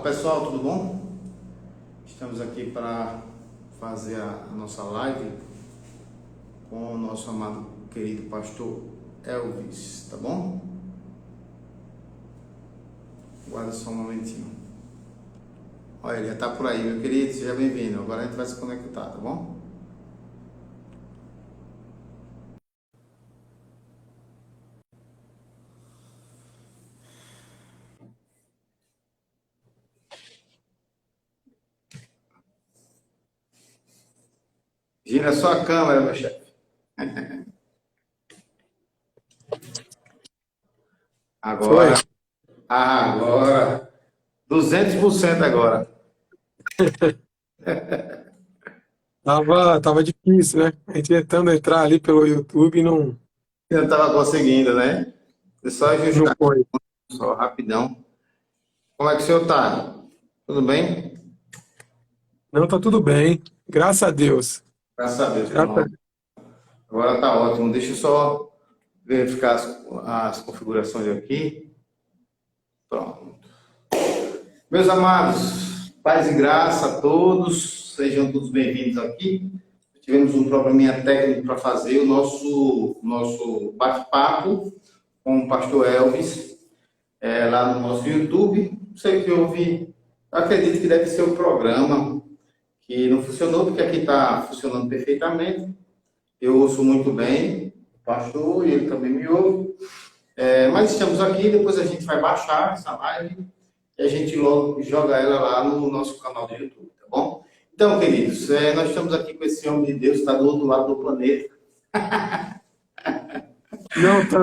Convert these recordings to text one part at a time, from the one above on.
Pessoal, tudo bom? Estamos aqui para fazer a nossa live com o nosso amado querido pastor Elvis, tá bom? Guarda só um momentinho. Olha, ele já tá por aí, meu querido, seja bem-vindo. Agora a gente vai se conectar, tá bom? Gira só a câmera, meu chefe. Foi. Agora, agora, 200% agora. Tava difícil, né? A gente tentando entrar ali pelo YouTube e Eu não estava conseguindo, né? É só não ajustar foi. só rapidão. Como é que o senhor tá? Tudo bem? Não, tá tudo bem. Graças a Deus. Graças a Deus, Graças a pronto. Deus. Agora tá ótimo. Deixa eu só verificar as configurações aqui. Pronto. Meus amados, paz e graça a todos. Sejam todos bem-vindos aqui. Tivemos um probleminha técnico para fazer o nosso bate-papo com o pastor Elvis lá no nosso YouTube. Não sei o que houve. Acredito que deve ser o programa que não funcionou, porque aqui está funcionando perfeitamente. Eu ouço muito bem o pastor e ele também me ouve. Mas estamos aqui, depois a gente vai baixar essa live e a gente logo joga ela lá no nosso canal do YouTube, tá bom? Então, queridos, nós estamos aqui com esse homem de Deus, está do outro lado do planeta. Não, tá.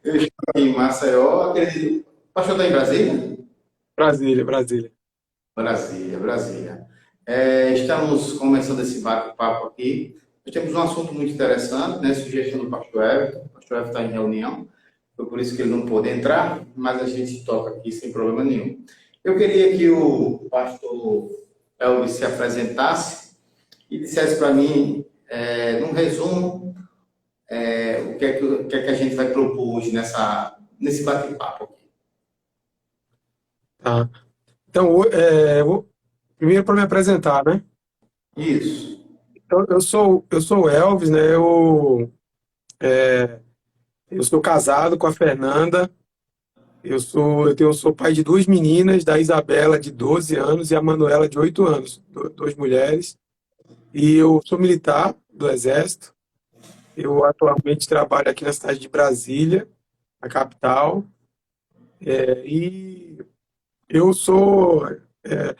Eu estou aqui em Maceió, acredito. O pastor está em Brasília? Brasília, Brasília. Brasília, Brasília. Estamos começando esse bate-papo aqui. Nós temos um assunto muito interessante, né? Sugestão do pastor Everton. O pastor Everton está em reunião, foi por isso que ele não pôde entrar, mas a gente toca aqui sem problema nenhum. Eu queria que o pastor Elvis se apresentasse e dissesse para mim, num resumo, o que é que a gente vai propor hoje nesse bate-papo aqui. Tá. Então, primeiro para me apresentar, né? Isso. Então, eu sou o Elvis, né? Eu sou casado com a Fernanda. Eu sou pai de duas meninas, da Isabela, de 12 anos, e a Manuela, de 8 anos. Duas mulheres. E eu sou militar do Exército. Eu atualmente trabalho aqui na cidade de Brasília, a capital, e eu sou é,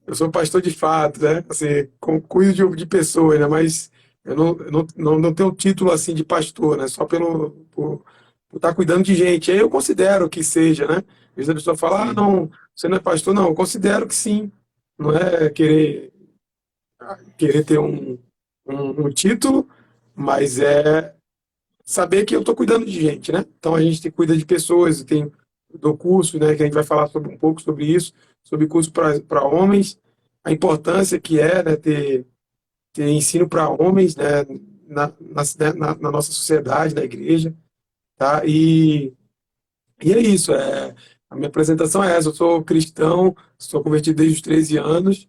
eu sou pastor de fato, né? Assim, cuido de pessoas, né? Mas eu não tenho título assim de pastor, né? Só por estar cuidando de gente. Aí eu considero que seja, né? Às vezes a pessoa fala, ah, Sim. não, você não é pastor, não. Eu considero que sim. Não é querer ter um título, mas é saber que eu estou cuidando de gente, né? Então a gente cuida de pessoas, do curso, né? Que a gente vai falar um pouco sobre isso, sobre curso para homens, a importância que é, né, ter ensino para homens, né, na nossa sociedade, na igreja, tá? E é isso. A minha apresentação é essa. Eu sou cristão, sou convertido desde os 13 anos,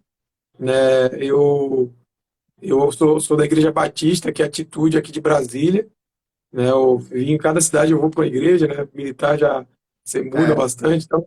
né? Eu sou da Igreja Batista, que é Atitude aqui de Brasília, né? Eu vim em cada cidade, eu vou para uma igreja, né? Militar já você muda É, bastante, então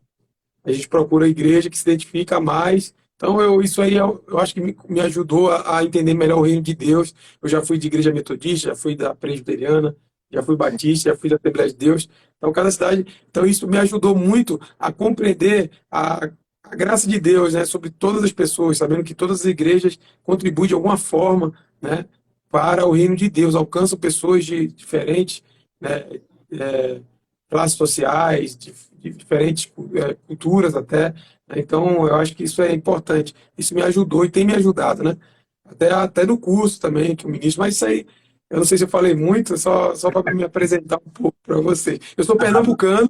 a gente procura a igreja que se identifica mais. Então isso aí eu acho que me ajudou a entender melhor o reino de Deus. Eu já fui de igreja metodista, já fui da presbiteriana, já fui batista, já fui da Assembleia de Deus. Então cada cidade, então isso me ajudou muito a compreender a graça de Deus, né, sobre todas as pessoas, sabendo que todas as igrejas contribuem de alguma forma, né, para o reino de Deus, alcançam pessoas de diferentes, né, é, classes sociais, de diferentes culturas até, né? Então, eu acho que isso é importante. Isso me ajudou e tem me ajudado, né? Até no curso também, que o ministro, mas isso aí, eu não sei se eu falei muito, só para me apresentar um pouco para você. Eu sou pernambucano,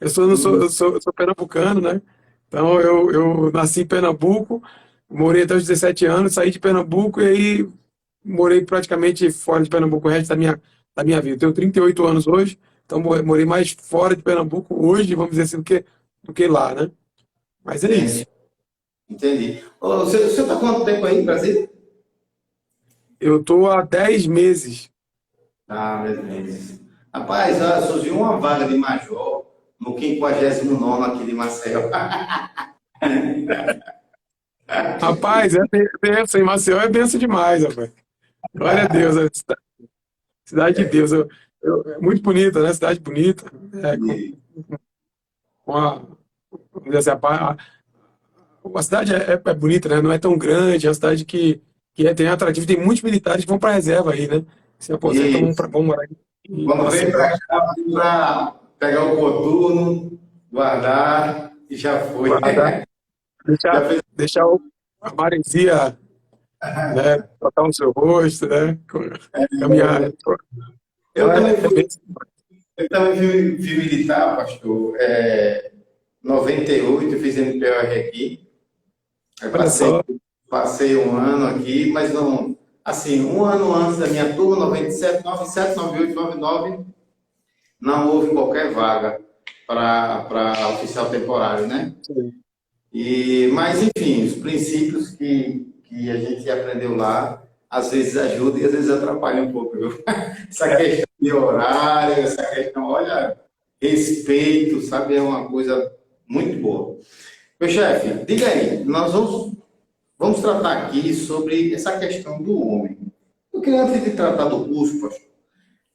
eu sou pernambucano, né? Então, eu nasci em Pernambuco, morei até os 17 anos, saí de Pernambuco e aí morei praticamente fora de Pernambuco o resto da minha vida. Eu tenho 38 anos hoje, então morei mais fora de Pernambuco hoje, vamos dizer assim, do que do que lá, né? Mas é isso. Entendi. Entendi. Ô, você está quanto tempo aí em Brasília? Eu estou há 10 meses. Ah, beleza. Rapaz, surgiu uma vaga de major no 59º aqui de Maceió. Rapaz, é benção. Em Maceió é benção demais, rapaz. Glória a Deus. É cidade de Deus. É muito bonita, né? Cidade bonita. É, E, com a, vamos dizer assim, a cidade é bonita, né? Não é tão grande. É uma cidade tem atrativo. Tem muitos militares que vão para a reserva aí, né? Se aposentam, e vão morar em quando vem Maceió. para cá, para pegar o coturno, guardar e já foi. Guardar, Já deixar, fez. deixar a maresia, né? Tocar no seu rosto, né? Caminhar. Eu também É bem. fui, eu também fui militar, pastor. 98, eu fiz MPR aqui. Aí Olha só. passei um ano aqui, mas não. Assim, um ano antes da minha turma, 97, 97, 98, 99, não houve qualquer vaga para oficial temporário, né? Mas, enfim, os princípios que a gente aprendeu lá, às vezes ajudam e às vezes atrapalham um pouco, viu? Essa questão de horário, essa questão, olha, respeito, sabe? É uma coisa muito boa. Meu chefe, diga aí, nós vamos tratar aqui sobre essa questão do homem. Eu queria, antes de tratar do curso, pastor,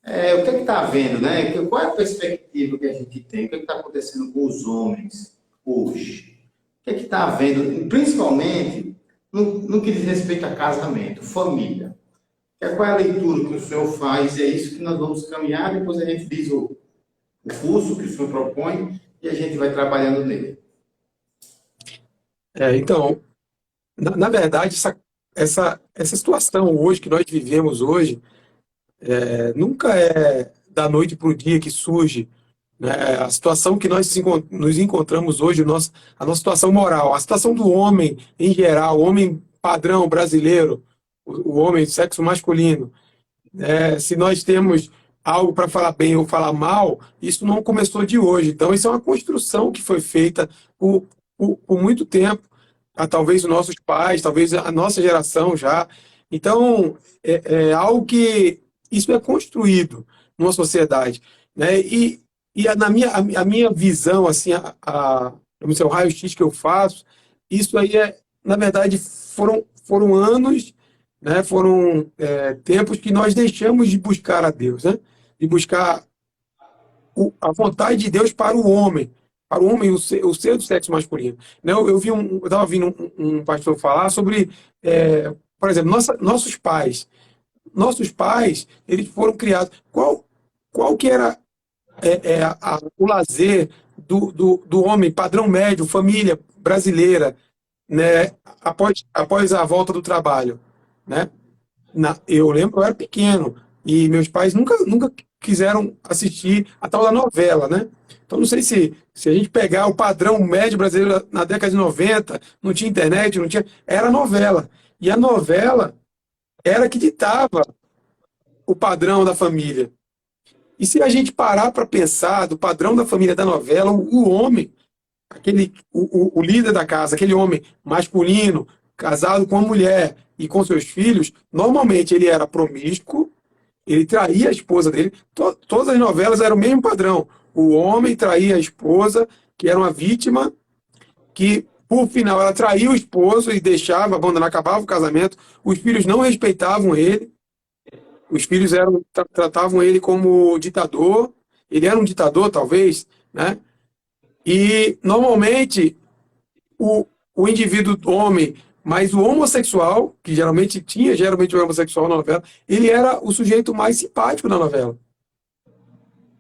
o que é que está havendo, né? Qual é a perspectiva que a gente tem? O que é que está acontecendo com os homens hoje? O que é que está havendo, principalmente no que diz respeito a casamento, família? Qual é a leitura que o senhor faz? É isso que nós vamos caminhar, depois a gente diz o curso que o senhor propõe e a gente vai trabalhando nele. Então, na verdade, essa situação hoje que nós vivemos hoje, nunca é da noite para o dia que surge, né? A situação que nós nos encontramos hoje, a nossa situação moral, a situação do homem em geral, o homem padrão brasileiro, o homem sexo masculino. Se nós temos algo para falar bem ou falar mal, isso não começou de hoje. Então, isso é uma construção que foi feita por muito tempo, talvez os nossos pais, talvez a nossa geração já. Então, é algo que isso é construído numa sociedade, né? A minha visão, assim, vamos dizer, o raio-x que eu faço, isso aí na verdade, foram anos, né? Foram tempos que nós deixamos de buscar a Deus, né? De buscar a vontade de Deus para o homem, o ser do sexo masculino. Né? Eu estava ouvindo um pastor falar sobre, por exemplo, nossos pais, eles foram criados. Qual que era o lazer do homem, padrão médio, família brasileira, né? Após a volta do trabalho, né? Eu lembro, eu era pequeno e meus pais nunca quiseram assistir a tal da novela, né? Então, não sei se a gente pegar o padrão médio brasileiro na década de 90, não tinha internet, não tinha. Era novela. E a novela era que ditava o padrão da família. E se a gente parar para pensar do padrão da família da novela, o homem, o líder da casa, aquele homem masculino, casado com a mulher e com seus filhos, normalmente ele era promíscuo, ele traía a esposa dele. Todas as novelas eram o mesmo padrão. O homem traía a esposa, que era uma vítima, que por final ela traía o esposo e deixava, abandonava, acabava o casamento. Os filhos não respeitavam ele. Os filhos tratavam ele como ditador. Ele era um ditador, talvez, né? E normalmente o indivíduo homem, mas o homossexual, que geralmente o homossexual na novela, ele era o sujeito mais simpático da novela.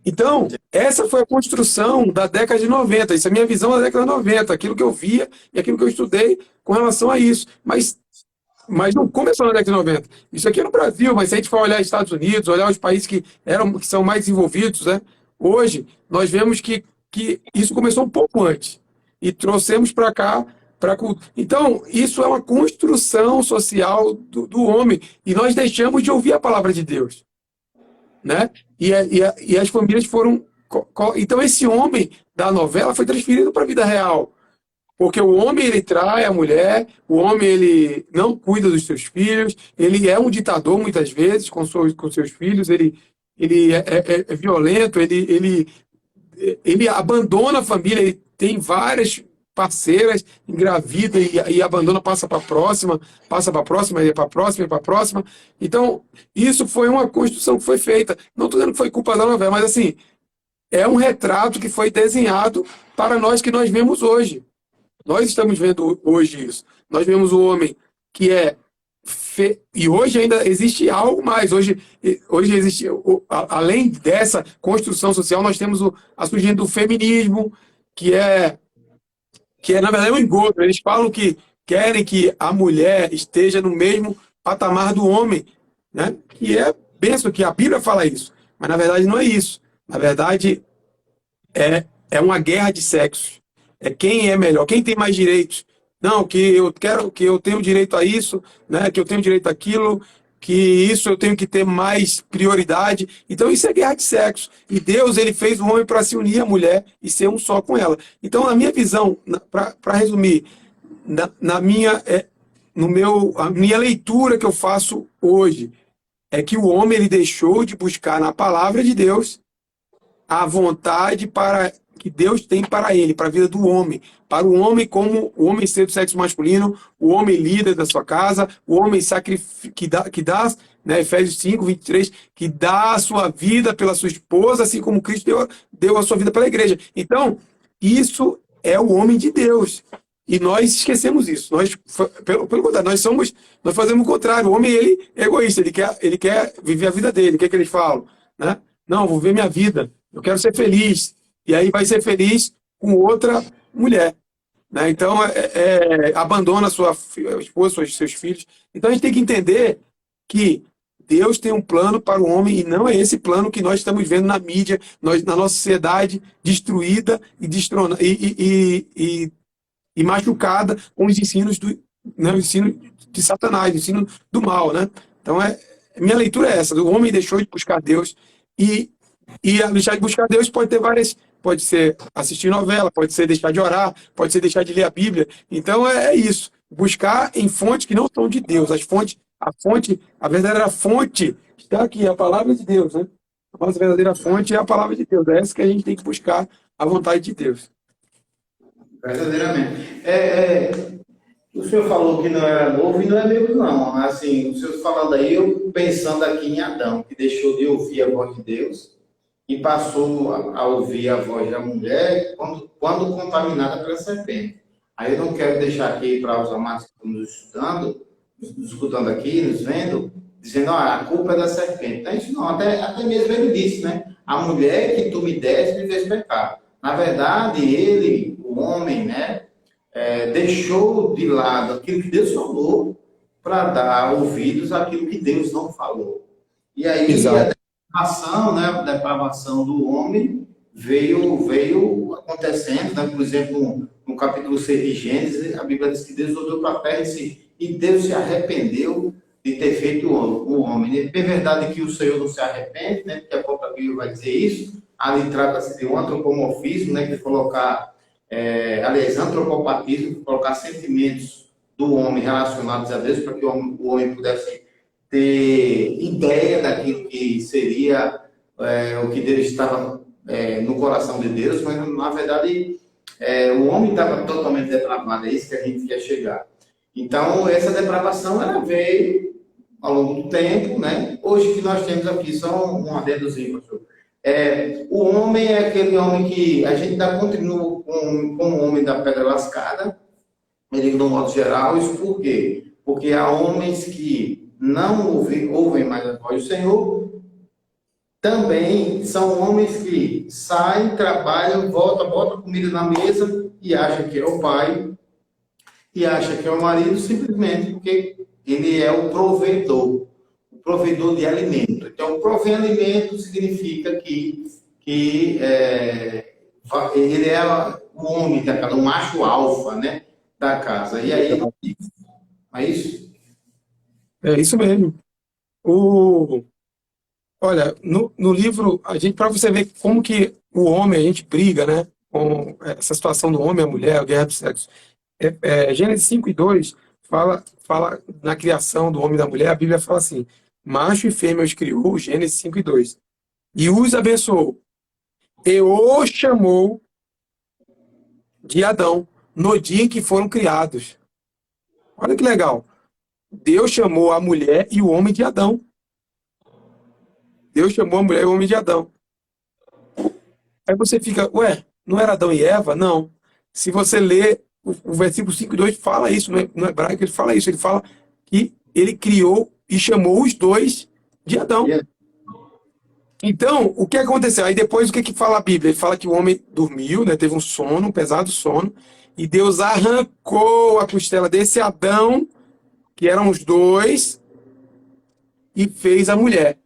Então, essa foi a construção da década de 90. Isso é a minha visão da década de 90, aquilo que eu via e aquilo que eu estudei com relação a isso. Mas não começou na década de 90. Isso aqui é no Brasil, mas se a gente for olhar os Estados Unidos, olhar os países que são mais desenvolvidos, né? Hoje, nós vemos que isso começou um pouco antes. E trouxemos para cá. Então, isso é uma construção social do homem. E nós deixamos de ouvir a palavra de Deus, né? E as famílias foram Então esse homem da novela foi transferido para a vida real. Porque o homem ele trai a mulher, o homem ele não cuida dos seus filhos, ele é um ditador muitas vezes com seus filhos, ele é violento, ele abandona a família, ele tem várias parceiras, engravida e abandona, passa para a próxima, e para a próxima, e para a próxima. Então, isso foi uma construção que foi feita. Não estou dizendo que foi culpa da novela, mas assim, é um retrato que foi desenhado para nós que nós vemos hoje. Nós estamos vendo hoje isso. Nós vemos o homem que é e hoje ainda existe algo mais. Hoje existe, além dessa construção social, nós temos a surgimento do feminismo, que é, na verdade, um engodo. Eles falam que querem que a mulher esteja no mesmo patamar do homem, né? Que é bênção, que a Bíblia fala isso. Mas, na verdade, não é isso. Na verdade, é uma guerra de sexos. É quem é melhor, quem tem mais direitos. Não, que eu quero, que eu tenho direito a isso, né? Que eu tenho direito àquilo, que isso eu tenho que ter mais prioridade. Então isso é guerra de sexos. E Deus ele fez o homem para se unir à mulher e ser um só com ela. Então, na minha visão, para resumir, na minha, a minha leitura que eu faço hoje é que o homem ele deixou de buscar na palavra de Deus a vontade para que Deus tem para ele, para a vida do homem, para o homem como o homem ser do sexo masculino, o homem líder da sua casa, o homem que dá, né, Efésios 5:23, que dá a sua vida pela sua esposa, assim como Cristo deu a sua vida pela igreja. Então, isso é o homem de Deus. E nós esquecemos isso. Nós, pelo contrário, nós fazemos o contrário. O homem, ele é egoísta, ele quer viver a vida dele. O que é que eles falam? Né? Não, vou ver minha vida. Eu quero ser feliz. E aí vai ser feliz com outra mulher. Né? Então, abandona a sua esposa, seus filhos. Então, a gente tem que entender que Deus tem um plano para o homem e não é esse plano que nós estamos vendo na mídia, na nossa sociedade destruída e destronada e machucada com os ensinos né, o ensino de Satanás, o ensino do mal. Né? Então, minha leitura é essa. O homem deixou de buscar Deus e a deixar de buscar Deus pode ter várias. Pode ser assistir novela, pode ser deixar de orar, pode ser deixar de ler a Bíblia. Então é isso. Buscar em fontes que não são de Deus. A verdadeira fonte está aqui, a palavra de Deus. Né? A nossa verdadeira fonte é a palavra de Deus. É essa que a gente tem que buscar a vontade de Deus. Verdadeiramente. O senhor falou que não era novo e não é mesmo, não. Assim, o senhor falando aí, eu pensando aqui em Adão, que deixou de ouvir a voz de Deus e passou a ouvir a voz da mulher quando contaminada pela serpente. Aí eu não quero deixar aqui para os amados que estão nos escutando aqui, nos vendo, dizendo, a culpa é da serpente. Não é isso não, até mesmo ele disse, né? A mulher que tu me deste me fez pecar. Na verdade, ele, o homem, né, deixou de lado aquilo que Deus falou para dar ouvidos àquilo que Deus não falou. E aí, Exato. a depravação do homem veio acontecendo, né? Por exemplo, no capítulo 6 de Gênesis, a Bíblia diz que Deus olhou para a terra e Deus se arrependeu de ter feito o homem. É verdade que o Senhor não se arrepende, né? Porque a própria Bíblia vai dizer isso. Ali trata-se de um antropomorfismo, né? De colocar, antropopatismo, de colocar sentimentos do homem relacionados a Deus, para que o homem pudesse ter ideia daquilo que seria o que Deus estava no coração de Deus, mas na verdade o homem estava totalmente depravado, é isso que a gente quer chegar. Então, essa depravação ela veio ao longo do tempo, né? Hoje que nós temos aqui, só um adendozinho, pastor. O homem é aquele homem que a gente continua com o homem da pedra lascada, ele no modo geral. Isso por quê? Porque há homens que não ouvem mais a voz do Senhor, também são homens que saem, trabalham, voltam, botam comida na mesa e acham que é o pai, e acham que é o marido, simplesmente porque ele é o provedor de alimento. Então, prover alimento significa que ele é o homem da casa, o macho alfa, né, da casa. E aí, é isso? É isso mesmo. Olha, no livro, para você ver como que o homem, a gente briga, né, com essa situação do homem e a mulher, a guerra do sexo. Gênesis 5:2 fala na criação do homem e da mulher, a Bíblia fala assim, macho e fêmea os criou, Gênesis 5:2, e os abençoou, e os chamou de Adão, no dia em que foram criados. Olha que legal. Deus chamou a mulher e o homem de Adão. Deus chamou a mulher e o homem de Adão. Aí você fica, ué, não era Adão e Eva? Não. Se você lê o versículo 5:2 fala isso, no hebraico ele fala isso, ele fala que ele criou e chamou os dois de Adão. E Então, o que aconteceu? Aí depois o que fala a Bíblia? Ele fala que o homem dormiu, né, teve um sono, um pesado sono, e Deus arrancou a costela desse Adão, que eram os dois, e fez a mulher.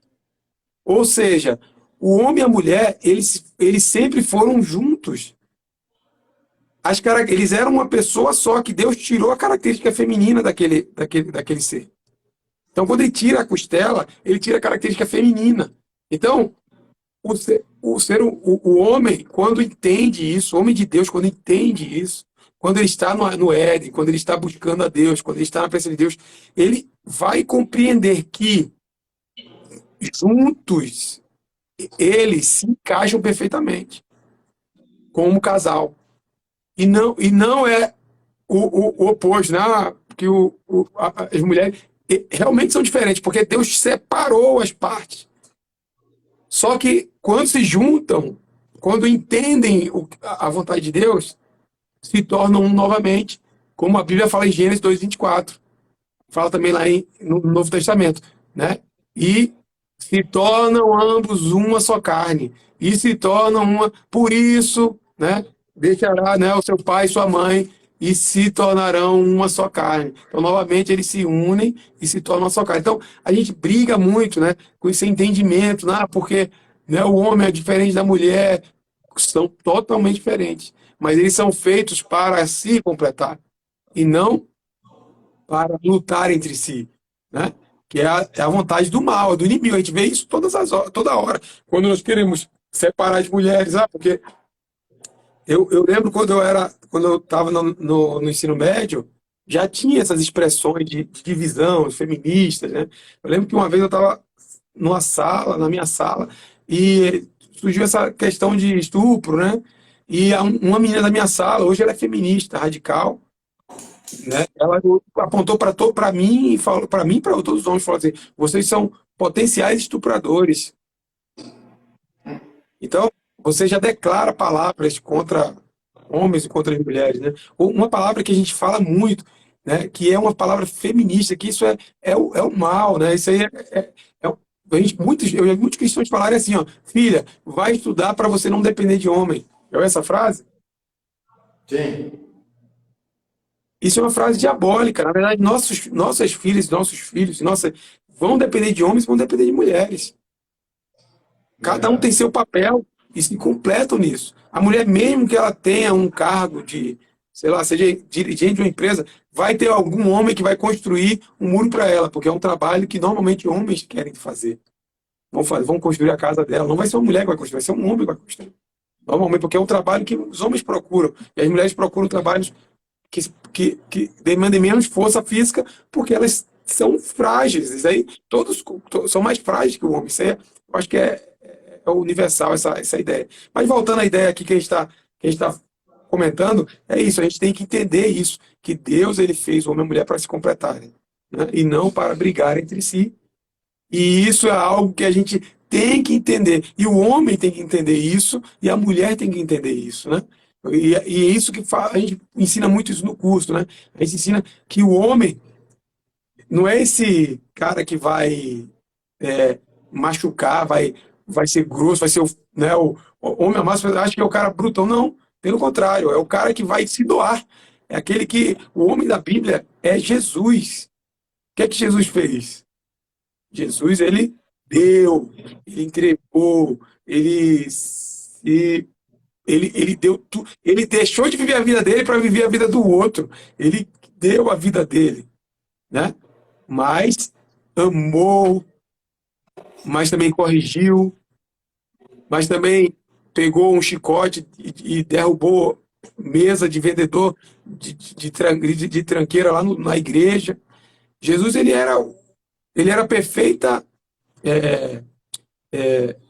Ou seja, o homem e a mulher, eles sempre foram juntos. Eles eram uma pessoa só, que Deus tirou a característica feminina daquele ser. Então, quando ele tira a costela, ele tira a característica feminina. Então, o homem, quando entende isso, o homem de Deus, quando entende isso, quando ele está no Éden, quando ele está buscando a Deus, quando ele está na presença de Deus, ele vai compreender que juntos eles se encaixam perfeitamente como casal. E não é o oposto, né? Que as mulheres realmente são diferentes, porque Deus separou as partes. Só que quando se juntam, quando entendem a vontade de Deus, se tornam um novamente, como a Bíblia fala em Gênesis 2:24. Fala também lá no Novo Testamento, né? E se tornam ambos uma só carne. E se tornam uma. Por isso, né? Deixará, né, o seu pai e sua mãe e se tornarão uma só carne. Então, novamente, eles se unem e se tornam uma só carne. Então, a gente briga muito, né, com esse entendimento, né, porque, né, o homem é diferente da mulher, são totalmente diferentes. Mas eles são feitos para se completar e não para lutar entre si, né? Que é a vontade do mal, do inimigo. A gente vê isso toda hora. Quando nós queremos separar as mulheres, porque eu lembro quando eu estava no ensino médio, já tinha essas expressões de divisão, feministas, né? Eu lembro que uma vez eu estava na minha sala, e surgiu essa questão de estupro, né? E uma menina da minha sala, hoje ela é feminista, radical, né? Ela apontou para mim e falou para mim, para todos os homens, falou assim: vocês são potenciais estupradores. Então, você já declara palavras contra homens e contra as mulheres, né? Ou uma palavra que a gente fala muito, né? Que é uma palavra feminista, que isso é o mal, né? Isso aí eu já vi muitos cristãos falarem assim, ó, filha, vai estudar para você não depender de homem. É essa frase? sim, Isso é uma frase diabólica. Na verdade, nossas filhas, nossos filhos, vão depender de homens, vão depender de mulheres. Cada um tem verdade. seu papel e se completam nisso. A mulher, mesmo que ela tenha um cargo de, sei lá, seja dirigente de uma empresa, vai ter algum homem que vai construir um muro para ela, porque é um trabalho que normalmente homens querem fazer. Vão construir a casa dela. Não vai ser uma mulher que vai construir, vai ser um homem que vai construir. Normalmente, porque é um trabalho que os homens procuram. E as mulheres procuram trabalhos que demandem menos força física, porque elas são frágeis. Isso aí, são mais frágeis que o homem. Isso aí, eu acho que é universal essa ideia. Mas voltando à ideia aqui que a gente tá comentando, é isso, a gente tem que entender isso, que Deus ele fez o homem e a mulher para se completarem, né? E não para brigar entre si. E isso é algo que a gente tem que entender. E o homem tem que entender isso, e a mulher tem que entender isso, né? E é isso que a gente ensina muito isso no curso, né? A gente ensina que o homem não é esse cara que vai machucar, vai ser grosso, vai ser né, o homem máximo, acha que é o cara brutão. Não, pelo contrário, é o cara que vai se doar. É aquele que, o homem da Bíblia é Jesus. O que é que Jesus fez? Jesus, ele deu, ele entregou, ele deu tudo, ele deixou de viver a vida dele para viver a vida do outro. Ele deu a vida dele, né? Mas amou, mas também corrigiu, mas também pegou um chicote e derrubou mesa de vendedor de tranqueira lá na igreja. Jesus, ele era perfeita,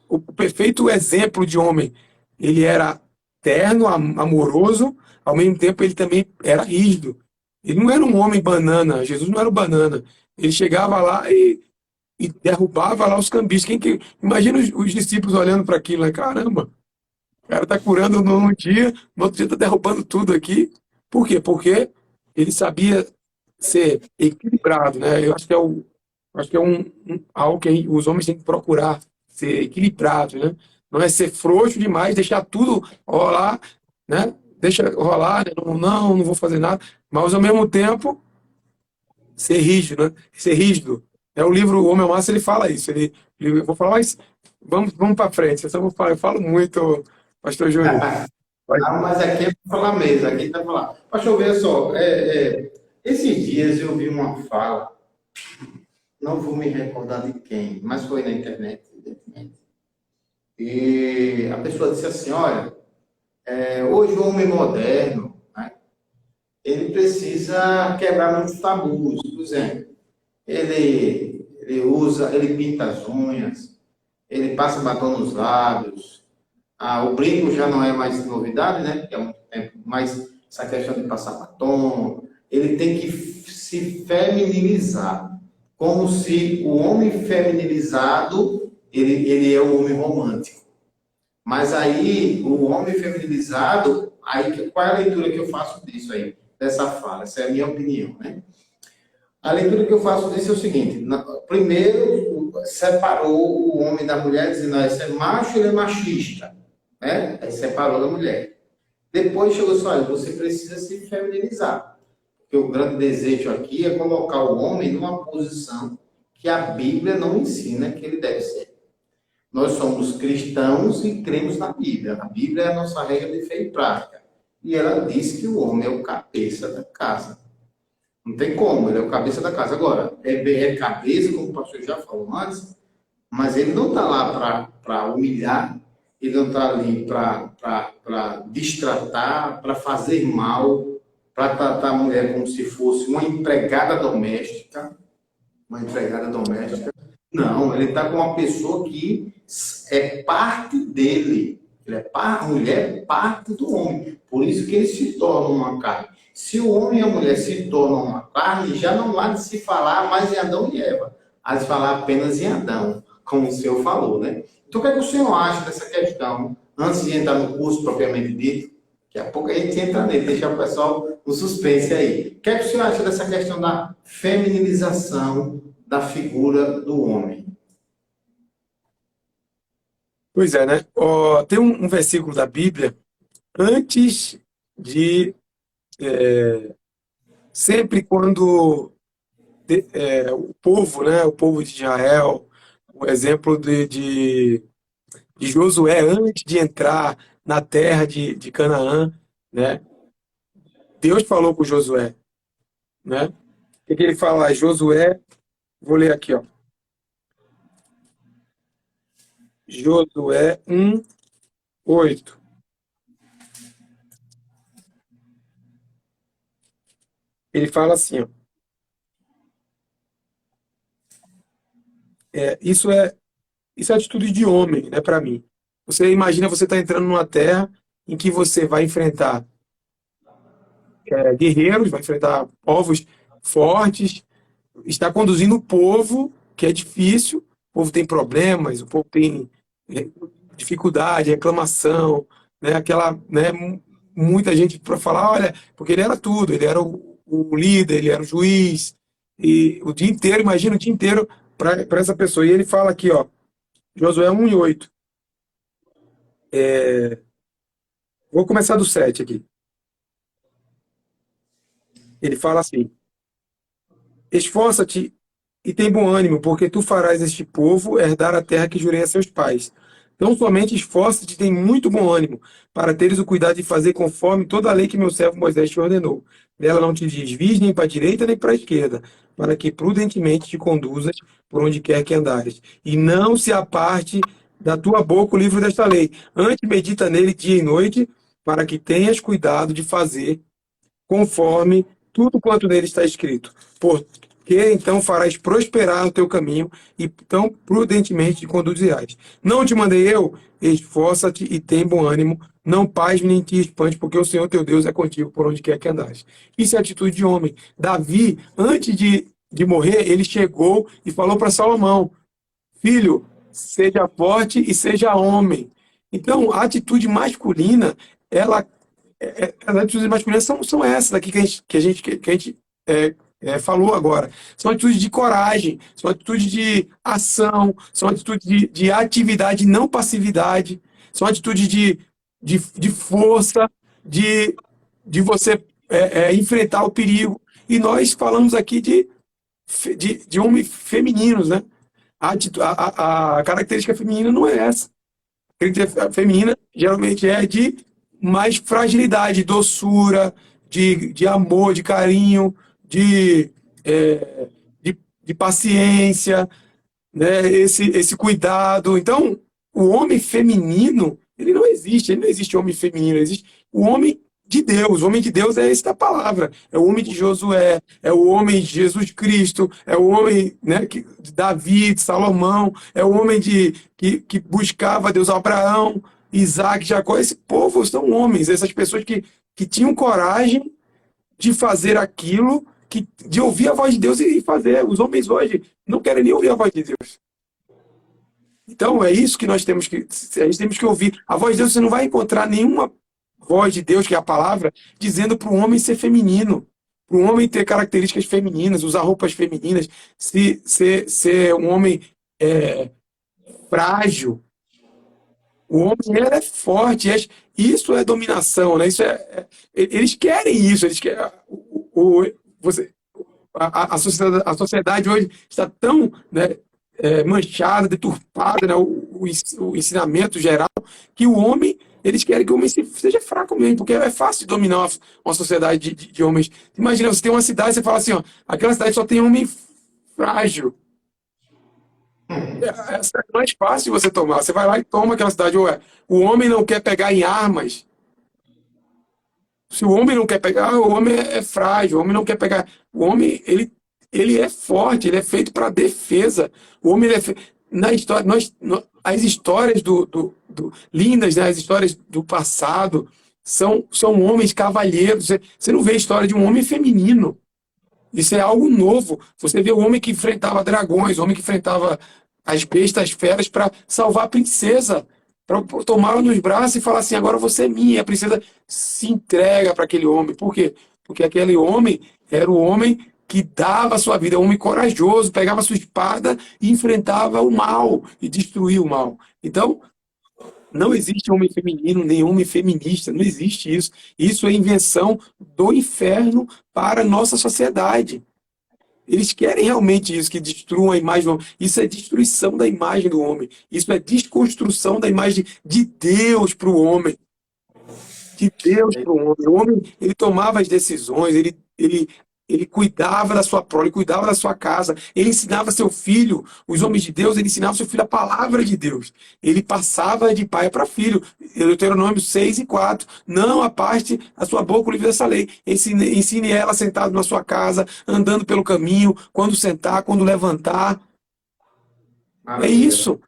o perfeito exemplo de homem. Ele era terno, amoroso, ao mesmo tempo ele também era rígido. Ele não era um homem banana, Jesus não era um banana. Ele chegava lá e derrubava lá os cambistas. Imagina os discípulos olhando para aquilo, né? Caramba, o cara está curando num dia, no outro dia está derrubando tudo aqui. Por quê? Porque ele sabia ser equilibrado, né? Eu acho que é algo que os homens têm que procurar ser equilibrados, né? Não é ser frouxo demais, deixar tudo rolar, né? Deixa rolar, né? Não vou fazer nada, mas ao mesmo tempo ser rígido, né? Ser rígido. É o livro O Homem ao Massa, ele fala isso. Eu vou falar, mas vamos para frente. Eu falo muito, Pastor Júnior. Não, mas aqui é para falar mesmo, aqui está falar. Pastor, veja só, esses dias eu vi uma fala, não vou me recordar de quem, mas foi na internet, evidentemente. E a pessoa disse assim, olha, hoje o homem moderno, né, ele precisa quebrar muitos tabus. Por exemplo, ele pinta as unhas, ele passa batom nos lábios. O brinco já não é mais novidade, né? Porque há muito tempo, mas essa questão de passar batom, ele tem que se feminilizar, como se o homem feminilizado, ele é o homem romântico. Mas aí, o homem feminilizado, aí qual é a leitura que eu faço disso aí, dessa fala? Essa é a minha opinião, né? A leitura que eu faço disso é o seguinte: primeiro, separou o homem da mulher, dizendo, esse é macho, ele é machista, né? Aí separou da mulher. Depois chegou só, olha, você precisa se feminilizar. Porque o grande desejo aqui é colocar o homem numa posição que a Bíblia não ensina que ele deve ser. Nós somos cristãos e cremos na Bíblia. A Bíblia é a nossa regra de fé e prática. E ela diz que o homem é o cabeça da casa. Não tem como, ele é o cabeça da casa. Agora, é cabeça, como o pastor já falou antes, mas ele não está lá para humilhar, ele não está ali para destratar, para fazer mal, para tratar a mulher como se fosse uma empregada doméstica. Uma empregada doméstica. Não, ele está com uma pessoa que é parte dele. A mulher é parte do homem. Por isso que eles se tornam uma carne. Se o homem e a mulher se tornam uma carne, já não há de se falar mais em Adão e Eva. Há de falar apenas em Adão, como o Senhor falou, né? Então, o que é que o Senhor acha dessa questão, antes de entrar no curso propriamente dito? Daqui a pouco a gente entra nele, deixa o pessoal no suspense aí. O que é que o Senhor acha dessa questão da feminilização da figura do homem? Pois é, né? Tem um versículo da Bíblia, antes de sempre quando o povo, né, o povo de Israel, o exemplo de Josué, antes de entrar na terra de Canaã, né, Deus falou com Josué, né? O que ele fala? Josué, vou ler aqui, ó. Josué 1:8. Ele fala assim, ó. Isso é atitude de homem, né, para mim. Você imagina você tá entrando numa terra em que você vai enfrentar guerreiros, vai enfrentar povos fortes, está conduzindo o povo, que é difícil, o povo tem problemas, o povo tem dificuldade, reclamação, né, muita gente para falar, olha, porque ele era tudo, ele era o líder, ele era o juiz, e o dia inteiro, imagina o dia inteiro para essa pessoa. E ele fala aqui, ó, Josué 1:8. Vou começar do 7 aqui. Ele fala assim: esforça-te e tem bom ânimo, porque tu farás este povo herdar a terra que jurei a seus pais. Então somente esforça-te e tem muito bom ânimo, para teres o cuidado de fazer conforme toda a lei que meu servo Moisés te ordenou. Dela não te desvies nem para a direita nem para a esquerda, para que prudentemente te conduzas por onde quer que andares. E não se aparte da tua boca o livro desta lei. Antes medita nele dia e noite, para que tenhas cuidado de fazer conforme tudo quanto nele está escrito. Porque então farás prosperar o teu caminho e tão prudentemente te conduzirás. Não te mandei eu? Esforça-te e tem bom ânimo. Não pasme nem te espante, porque o Senhor teu Deus é contigo por onde quer que andares. Isso é atitude de homem. Davi, antes de morrer, ele chegou e falou para Salomão: Filho, seja forte e seja homem. Então, a atitude masculina, ela, as atitudes masculinas são essas aqui que a gente falou agora. São atitudes de coragem, são atitudes de ação, são atitudes de atividade, não passividade, são atitudes de força, de, de você enfrentar o perigo. E nós falamos aqui de homens femininos, né? A característica feminina não é essa. A característica feminina geralmente é de mais fragilidade, doçura, de amor, de carinho, de paciência, né? Esse cuidado. Então, o homem feminino, ele não existe homem feminino, existe o homem de Deus. O homem de Deus é esse da palavra, é o homem de Josué, é o homem de Jesus Cristo, é o homem, né, de Davi, de Salomão, é o homem que buscava Deus, Abraão, Isaac, Jacó. Esse povo são homens, essas pessoas que tinham coragem de fazer aquilo, de ouvir a voz de Deus e fazer. Os homens hoje não querem nem ouvir a voz de Deus. Então, é isso que a gente temos que ouvir. A voz de Deus, você não vai encontrar nenhuma voz de Deus, que é a palavra, dizendo para o homem ser feminino, para o homem ter características femininas, usar roupas femininas, ser um homem frágil. O homem ele é forte, isso é dominação, né? Eles querem isso, eles querem, você, a sociedade hoje está tão, né, manchada, deturpada, né, o ensinamento geral, que o homem, eles querem que o homem seja fraco mesmo, porque é fácil de dominar uma sociedade de homens. Imagina, você tem uma cidade e você fala assim, ó, aquela cidade só tem homem frágil. Essa é mais fácil de você tomar. Você vai lá e toma aquela cidade. Ué, o homem não quer pegar em armas. Se o homem não quer pegar, o homem é frágil. O homem não quer pegar. O homem, ele é forte, ele é feito para defesa. O homem, na história, as histórias lindas, né? As histórias do passado são homens cavalheiros. Você não vê a história de um homem feminino. Isso é algo novo. Você vê o homem que enfrentava dragões, o homem que enfrentava as bestas, as feras, para salvar a princesa, para tomá-la nos braços e falar assim: agora você é minha. E a princesa se entrega para aquele homem. Por quê? Porque aquele homem era o homem que dava a sua vida, um homem corajoso, pegava a sua espada e enfrentava o mal e destruía o mal. Então, não existe homem feminino, nem homem feminista, não existe isso. Isso é invenção do inferno para a nossa sociedade. Eles querem realmente isso, que destruam a imagem do homem. Isso é destruição da imagem do homem. Isso é desconstrução da imagem de Deus para o homem. De Deus para o homem. O homem, ele tomava as decisões, ele cuidava da sua prole, ele cuidava da sua casa, ele ensinava seu filho, os homens de Deus, ele ensinava seu filho a palavra de Deus. Ele passava de pai para filho. Deuteronômio 6:4. Não apaste a sua boca o livro dessa lei. Ensine ela sentado na sua casa, andando pelo caminho, quando sentar, quando levantar. É Maravilha. isso.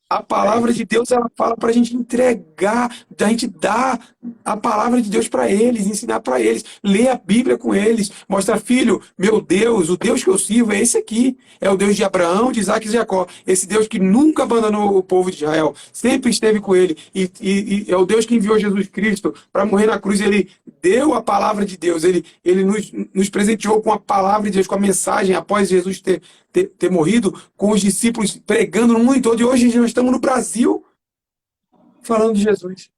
A palavra de Deus, ela fala para a gente entregar, a gente dar a palavra de Deus para eles, ensinar para eles, ler a Bíblia com eles, mostrar: filho, meu Deus, o Deus que eu sirvo é esse aqui, é o Deus de Abraão, de Isaac e de Jacó, esse Deus que nunca abandonou o povo de Israel, sempre esteve com ele, e é o Deus que enviou Jesus Cristo para morrer na cruz. Ele deu a palavra de Deus, ele nos presenteou com a palavra de Deus, com a mensagem, após Jesus ter morrido, com os discípulos pregando no mundo todo, e hoje nós estamos no Brasil falando de Jesus.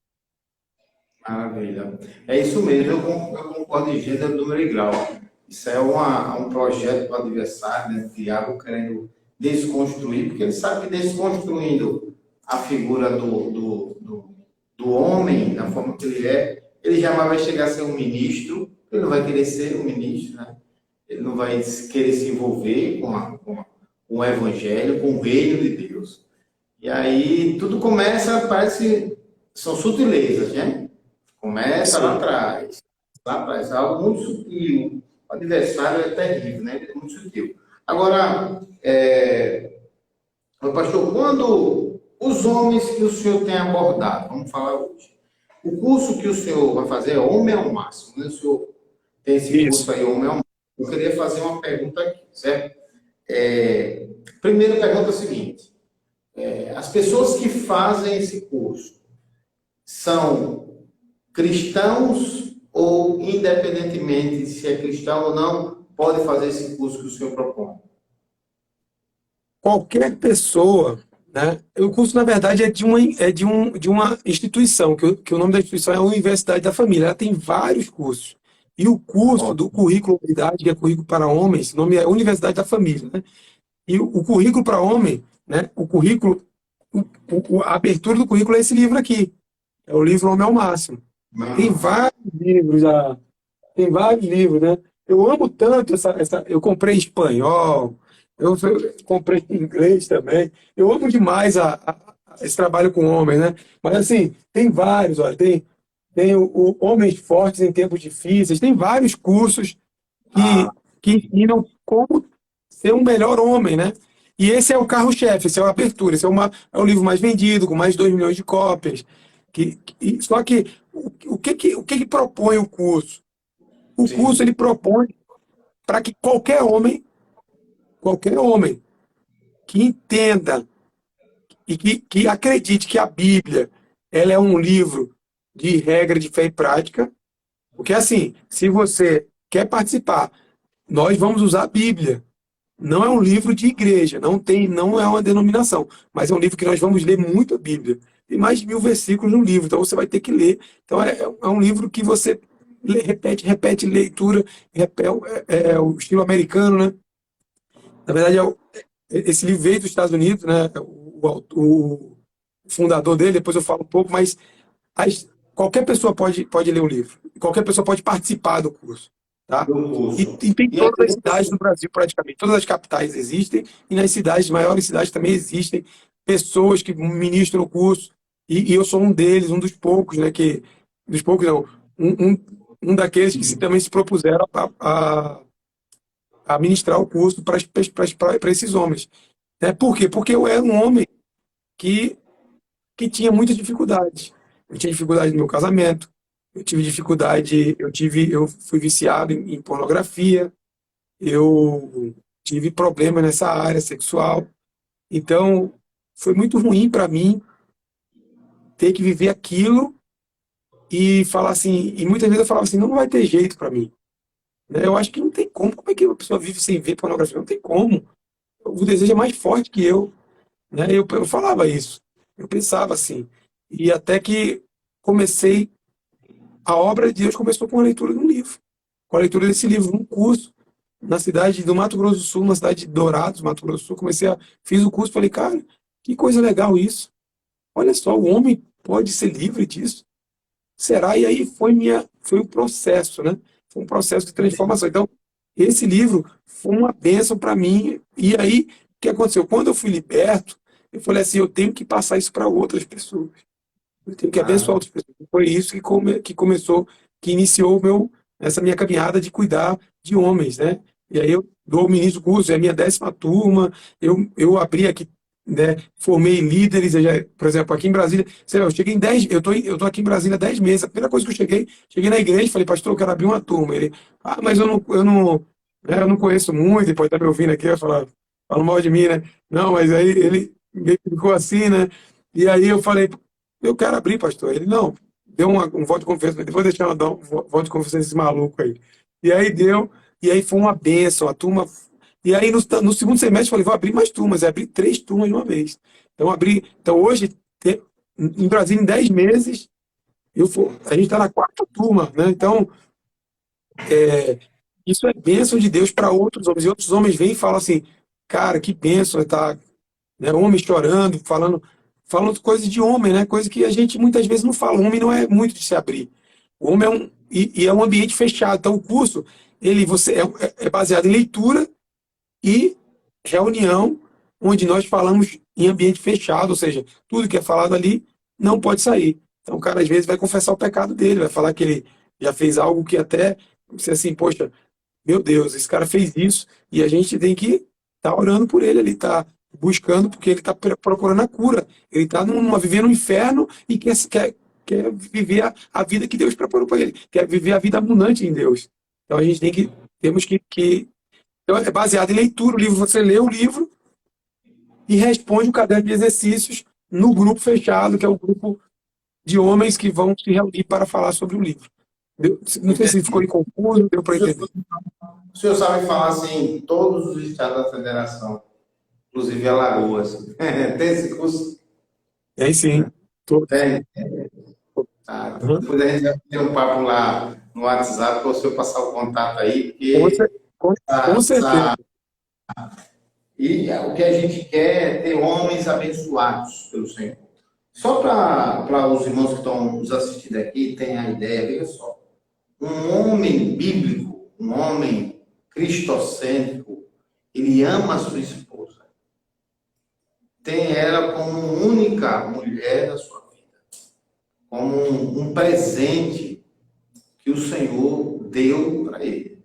Maravilha. É isso mesmo, eu concordo em gênero, número e grau. Isso é um projeto do adversário, né, do diabo, querendo desconstruir, porque ele sabe que desconstruindo a figura do homem, da forma que ele jamais vai chegar a ser um ministro, ele não vai querer ser um ministro, né? Ele não vai querer se envolver com o evangelho, com o reino de Deus. E aí tudo começa, parece, são sutilezas, né? Começa Sim. lá atrás, é algo muito sutil. O adversário é terrível, né? Ele é muito sutil. Agora, pastor, quando os homens que o senhor tem abordado, vamos falar hoje, o curso que o senhor vai fazer é Homem ao Máximo, né? O senhor tem esse Isso. curso aí, Homem ao Máximo. Eu queria fazer uma pergunta aqui, certo? Primeira pergunta é a seguinte: as pessoas que fazem esse curso são cristãos ou, independentemente se é cristão ou não, pode fazer esse curso que o senhor propõe? Qualquer pessoa, né? O curso, na verdade, de uma instituição, que o nome da instituição é a Universidade da Família. Ela tem vários cursos. E o curso do Ótimo. currículo Unidade, que é currículo para homens, o nome é Universidade da Família, né? E o currículo para homem, né? O currículo, a abertura do currículo é esse livro aqui. É o livro Homem ao Máximo. Tem Não. vários livros, tem vários livros, né? Eu amo tanto eu comprei em espanhol, eu comprei em inglês também. Eu amo demais esse trabalho com homens, né? Mas assim, tem vários, olha, tem o Homens Fortes em Tempos Difíceis, tem vários cursos Ah, que ensinam como ser um melhor homem, né? E esse é o carro-chefe, esse é a abertura, esse é o livro mais vendido, com mais de 2 milhões de cópias. Só que o que propõe o curso? O curso sim. ele propõe para que qualquer homem que entenda e que acredite que a Bíblia ela é um livro de regra de fé e prática, porque assim, se você quer participar, nós vamos usar a Bíblia. Não é um livro de igreja, não é uma denominação, mas é um livro que nós vamos ler muito a Bíblia. Tem mais de 1.000 versículos no livro, então você vai ter que ler. Então é um livro que você repete leitura, é o estilo americano, né? Na verdade, esse livro veio dos Estados Unidos, né? O fundador dele, depois eu falo um pouco, mas qualquer pessoa pode ler o livro, qualquer pessoa pode participar do curso, tá? Do curso. E tem E aí, todas as cidades do Brasil, praticamente. Todas as capitais existem, e nas cidades, maiores cidades também existem pessoas que ministram o curso, e eu sou um deles, um dos poucos, né? Dos poucos não, um daqueles que também se propuseram a ministrar o curso para esses homens. Né? Por quê? Porque eu era um homem que, que tinha muitas dificuldades. Eu tinha dificuldade no meu casamento, eu tive dificuldade, eu fui viciado em pornografia, eu tive problemas nessa área sexual. Então, foi muito ruim para mim ter que viver aquilo e falar assim, e muitas vezes eu falava assim, não vai ter jeito para mim. Né? Eu acho que não tem como é que uma pessoa vive sem ver pornografia? Não tem como. O desejo é mais forte que eu. Né? Eu falava isso, eu pensava assim. E até que comecei, a obra de Deus começou com a leitura de um livro, com a leitura desse livro, um curso, na cidade do Mato Grosso do Sul, na cidade de Dourados, Mato Grosso do Sul. Fiz o curso, falei, cara, que coisa legal isso. Olha só, o homem pode ser livre disso. Será? E aí foi o processo, né? Foi um processo de transformação. Então, esse livro foi uma bênção para mim. E aí, o que aconteceu? Quando eu fui liberto, eu falei assim, eu tenho que passar isso para outras pessoas. Eu tenho que abençoar ah, outras pessoas. Foi isso que começou, que iniciou essa minha caminhada de cuidar de homens, né? E aí eu dou o ministro curso, é a minha 10ª turma, eu abri aqui, né, formei líderes, por exemplo, aqui em Brasília, sei lá, eu cheguei em 10, eu tô aqui em Brasília há 10 meses, a primeira coisa que cheguei na igreja, falei, pastor, eu quero abrir uma turma. Ele, mas eu não conheço muito, e pode estar me ouvindo aqui, vai falar, fala mal de mim, né? Não, mas aí ele meio que ficou assim, né? E aí eu falei, eu quero abrir, pastor. Ele, não, deu um voto de confiança, depois deixar eu dar um voto de confiança nesse maluco aí. E aí deu, e aí foi uma bênção, a turma. E aí no segundo semestre eu falei, vou abrir mais turmas, eu abri 3 turmas de uma vez. Então hoje, em Brasília, em 10 meses, a gente está na 4ª turma, né? Então, isso é bênção de Deus para outros homens. E outros homens vêm e falam assim, cara, que bênção, tá, né? Homem chorando, falando coisas de homem, né? Coisa que a gente muitas vezes não fala. O homem não é muito de se abrir. O homem é um ambiente fechado. Então o curso ele é baseado em leitura e reunião onde nós falamos em ambiente fechado, ou seja, tudo que é falado ali não pode sair. Então o cara às vezes vai confessar o pecado dele, vai falar que ele já fez algo que até você assim, poxa, meu Deus, esse cara fez isso e a gente tem que estar orando por ele, ele está buscando porque ele está procurando a cura. Ele está vivendo um inferno e quer viver a vida que Deus preparou para ele, quer viver a vida abundante em Deus. Então a gente temos que então, é baseado em leitura. O livro, você lê o livro e responde o caderno de exercícios no grupo fechado, que é o grupo de homens que vão se reunir para falar sobre o livro. Não sei se ficou confuso, deu para entender. O senhor sabe falar assim, todos os estados da federação, inclusive Alagoas. Tem esse curso? É sim. Tem. Tá. Depois a gente vai ter um papo lá no WhatsApp para o senhor passar o contato aí, porque Com certeza. E o que a gente quer é ter homens abençoados pelo Senhor. Só para os irmãos que estão nos assistindo aqui terem a ideia, veja só. Um homem bíblico, um homem cristocêntrico, ele ama a sua esposa. Tem ela como única mulher da sua vida. Como um presente que o Senhor deu para ele.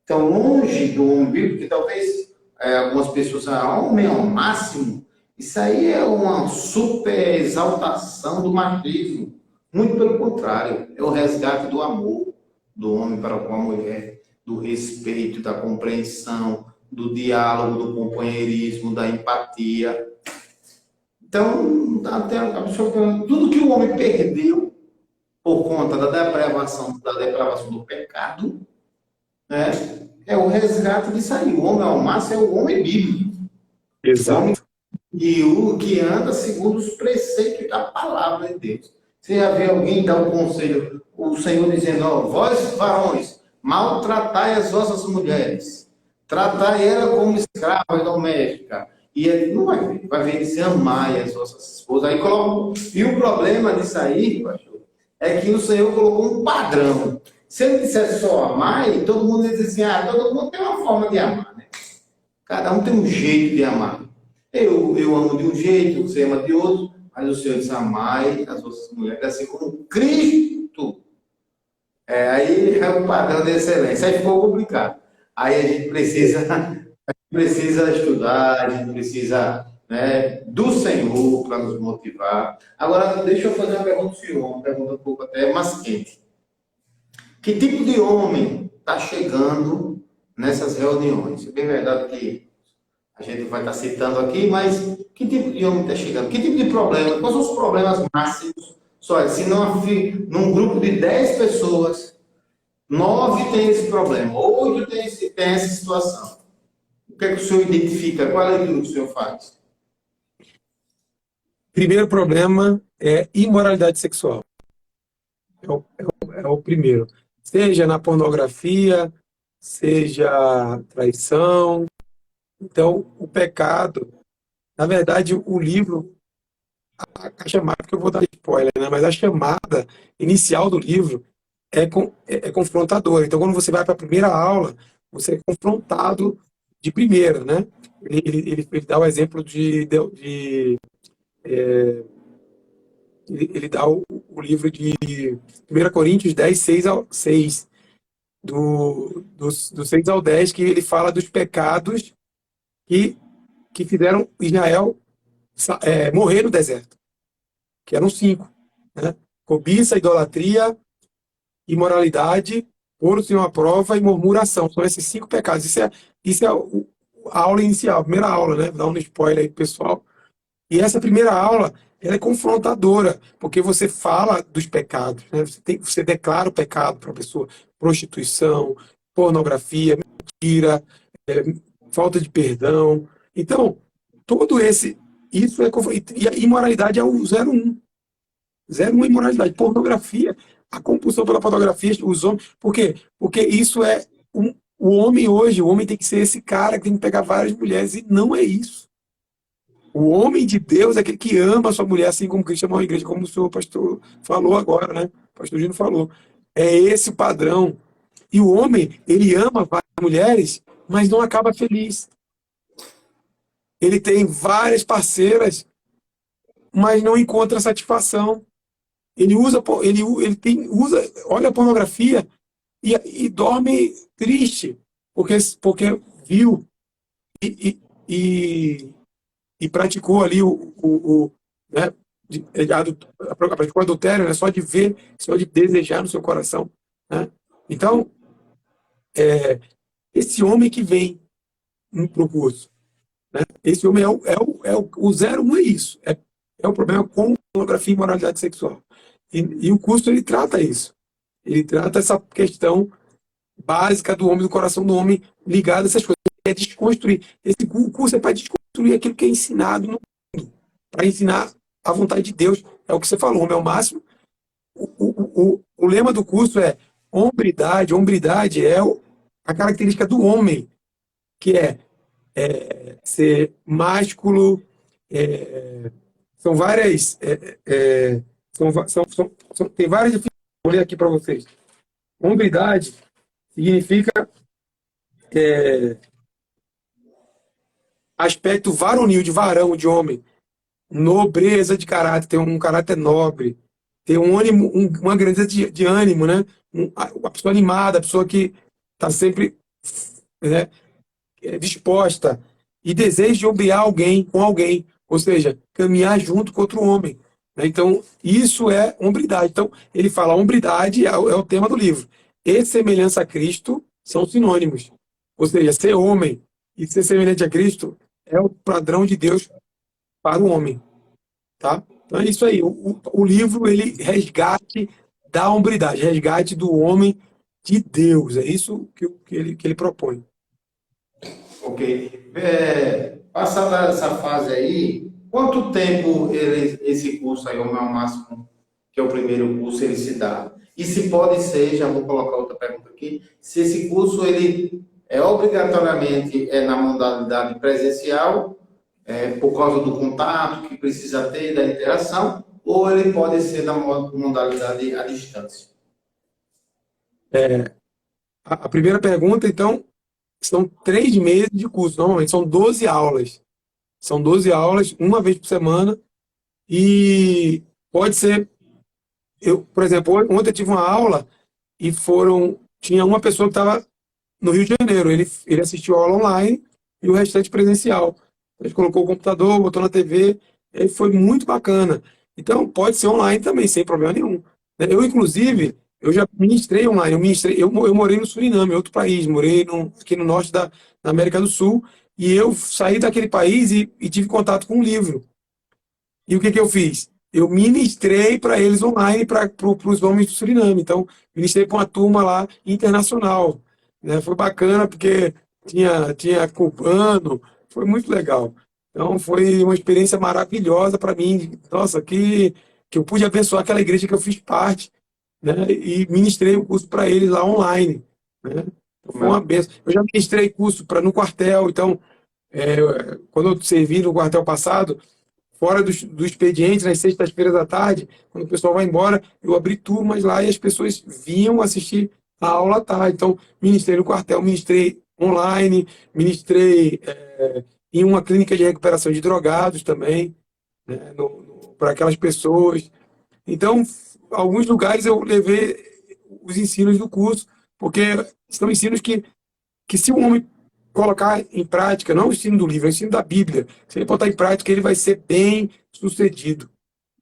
Então, longe do homem bíblico, que talvez algumas pessoas falam, homem ao máximo, isso aí é uma super exaltação do machismo. Muito pelo contrário, é o resgate do amor do homem para com a mulher, do respeito, da compreensão, do diálogo, do companheirismo, da empatia. Então, tudo que o homem perdeu por conta da depravação do pecado, né, é o resgate disso aí. O homem ao máximo é o homem bíblico. Exato. E o que anda segundo os preceitos da palavra de Deus. Você já vê alguém dar um conselho, o Senhor dizendo, ó, vós varões, maltratai as vossas mulheres, tratai ela como escrava doméstica. E ele não vai ver dizer, amai as vossas esposas. Aí coloca, e o problema disso aí, pastor, é que o Senhor colocou um padrão. Se ele dissesse só amar, todo mundo ia dizer assim, todo mundo tem uma forma de amar, né? Cada um tem um jeito de amar. Eu amo de um jeito, você ama de outro, mas o Senhor diz, amai as vossas mulheres, assim como Cristo. Aí é o padrão de excelência. Aí ficou complicado. Aí a gente precisa estudar, a gente precisa, né, do Senhor para nos motivar. Agora, deixa eu fazer uma pergunta ao senhor, uma pergunta um pouco até mais quente. Que tipo de homem está chegando nessas reuniões? É bem verdade que a gente vai estar citando aqui, mas que tipo de homem está chegando? Que tipo de problema? Quais são os problemas máximos? Só se num grupo de 10 pessoas, 9 tem esse problema, 8 tem essa situação. O que é que o senhor identifica? Qual é a leitura que o senhor faz? Primeiro problema é imoralidade sexual. É o primeiro. Seja na pornografia, seja traição. Então, o pecado, na verdade, o livro, a chamada, que eu vou dar spoiler, né? Mas a chamada inicial do livro é confrontadora. Então, quando você vai para a primeira aula, você é confrontado de primeira, né? Ele dá o exemplo ele dá o livro de 1 Coríntios 10, 6 do 6 ao 10, que ele fala dos pecados que fizeram Israel morrer no deserto, que eram 5, né? Cobiça, idolatria, imoralidade, ouro sem uma prova e murmuração. São esses 5 pecados. Isso é a aula inicial, a primeira aula, né? Vou dar um spoiler aí pro pessoal. E essa primeira aula, ela é confrontadora, porque você fala dos pecados, né? Você declara o pecado para a pessoa. Prostituição, pornografia, mentira, falta de perdão. Então, isso é e a imoralidade é o 01. 01 é imoralidade. Pornografia, a compulsão pela pornografia, os homens. Por quê? Porque isso é o homem hoje, o homem tem que ser esse cara que tem que pegar várias mulheres, e não é isso. O homem de Deus é aquele que ama a sua mulher, assim como Cristo amou a igreja, como o senhor pastor falou agora, né? O pastor Gino falou. É esse o padrão. E o homem, ele ama várias mulheres, mas não acaba feliz. ele tem várias parceiras, mas não encontra satisfação. Ele usa, usa, olha a pornografia e dorme triste, porque viu e, e, e praticou ali né, praticou adultério, né, só de ver, só de desejar no seu coração. Né? Então, esse homem que vem para o curso, né, esse homem o 01 é isso, é o problema com pornografia e imoralidade sexual. E o curso ele trata isso. Ele trata essa questão básica do homem, do coração do homem, ligado a essas coisas. É desconstruir. Esse curso é para desconstruir aquilo que é ensinado no mundo, para ensinar a vontade de Deus. É o que você falou, o homem é o máximo. O lema do curso é hombridade. Hombridade é a característica do homem, que é ser másculo. São várias. Tem várias definições. Vou ler aqui para vocês. Hombridade significa aspecto varonil, de varão, de homem. Nobreza de caráter, tem um caráter nobre. Tem um ânimo, uma grandeza de ânimo, né? A pessoa animada, a pessoa que está sempre, né, disposta. E desejo de ombrear alguém com alguém. Ou seja, caminhar junto com outro homem. Né? Então, isso é hombridade. Então, ele fala, hombridade é o tema do livro. E semelhança a Cristo são sinônimos. Ou seja, ser homem e ser semelhante a Cristo é o padrão de Deus para o homem. Tá? Então é isso aí. O livro, ele resgate da hombridade, resgate do homem de Deus. É isso que ele propõe. Ok. Passada essa fase aí, quanto tempo esse curso aí, Homem ao Máximo, que é o primeiro curso, ele se dá? E se pode ser, já vou colocar outra pergunta aqui, se esse curso ele é obrigatoriamente na modalidade presencial, por causa do contato que precisa ter, da interação, ou ele pode ser na modalidade à distância? A primeira pergunta, então, são 3 meses de curso. Normalmente são 12 aulas. São 12 aulas, uma vez por semana. E pode ser. Por exemplo, ontem eu tive uma aula e tinha uma pessoa que estava no Rio de Janeiro. Ele assistiu a aula online e o restante presencial. A gente colocou o computador, botou na TV, e foi muito bacana. Então, pode ser online também, sem problema nenhum. Eu, inclusive, eu já ministrei online. Eu morei no Suriname, outro país. Morei aqui no norte da América do Sul. E eu saí daquele país e tive contato com um livro. E o que eu fiz? Eu ministrei para eles online, para os homens do Suriname. Então, ministrei para uma turma lá internacional. Né? Foi bacana, porque tinha cubano, foi muito legal. Então, foi uma experiência maravilhosa para mim. Nossa, que eu pude abençoar aquela igreja que eu fiz parte, né? E ministrei o curso para eles lá online. Né? Então, foi uma benção. Eu já ministrei curso no quartel, então, quando eu servi no quartel passado, fora do expediente, nas sextas-feiras à tarde, quando o pessoal vai embora, eu abri turmas lá e as pessoas vinham assistir a aula à tarde. Então, ministrei no quartel, ministrei online, ministrei em uma clínica de recuperação de drogados também, né, para aquelas pessoas. Então, alguns lugares eu levei os ensinos do curso, porque são ensinos que se o homem colocar em prática, não o ensino do livro, é o ensino da Bíblia, se ele botar em prática, ele vai ser bem sucedido,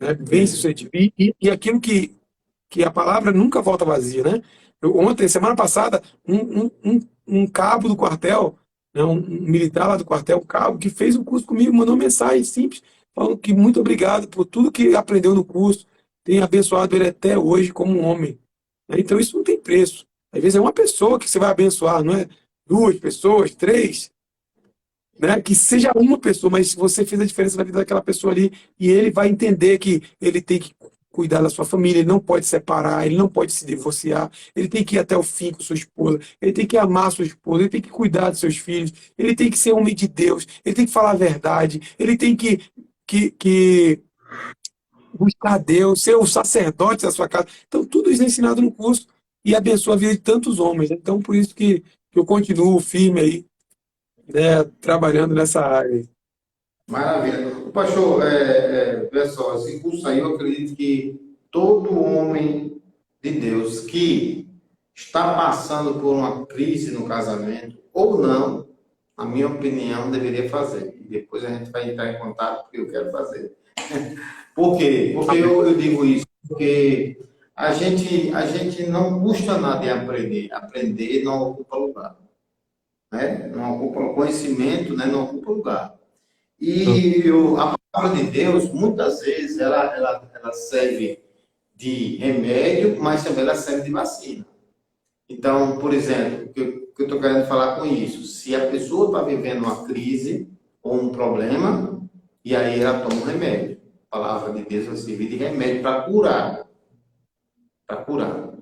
né? Bem sucedido. E aquilo que a palavra nunca volta vazia, né? Ontem, semana passada, um cabo do quartel, né, um militar lá do quartel, um cabo, que fez o curso comigo, mandou uma mensagem simples, falando que muito obrigado por tudo que aprendeu no curso, tem abençoado ele até hoje como um homem. Né? Então, isso não tem preço. Às vezes é uma pessoa que você vai abençoar, não é 2 pessoas, 3, né? Que seja uma pessoa, mas você fez a diferença na vida daquela pessoa ali e ele vai entender que ele tem que cuidar da sua família, ele não pode separar, ele não pode se divorciar, ele tem que ir até o fim com sua esposa, ele tem que amar sua esposa, ele tem que cuidar dos seus filhos, ele tem que ser homem de Deus, ele tem que falar a verdade, ele tem que buscar Deus, ser o sacerdote da sua casa. Então, tudo isso é ensinado no curso e abençoa a vida de tantos homens. Então, por isso que eu continuo firme aí, né, trabalhando nessa área. Maravilha. O pastor, pessoal, esse curso aí eu acredito que todo homem de Deus que está passando por uma crise no casamento ou não, na minha opinião, deveria fazer. E depois a gente vai entrar em contato porque eu quero fazer. Por quê? Porque Amém. eu digo isso? Porque a gente não custa nada em aprender. Aprender não ocupa lugar, né? Não ocupa conhecimento, né? Não ocupa lugar. A palavra de Deus, muitas vezes, ela serve de remédio, mas também ela serve de vacina. Então, por exemplo, o que eu estou querendo falar com isso? Se a pessoa está vivendo uma crise ou um problema, e aí ela toma um remédio. A palavra de Deus vai servir de remédio para curar. Para curar.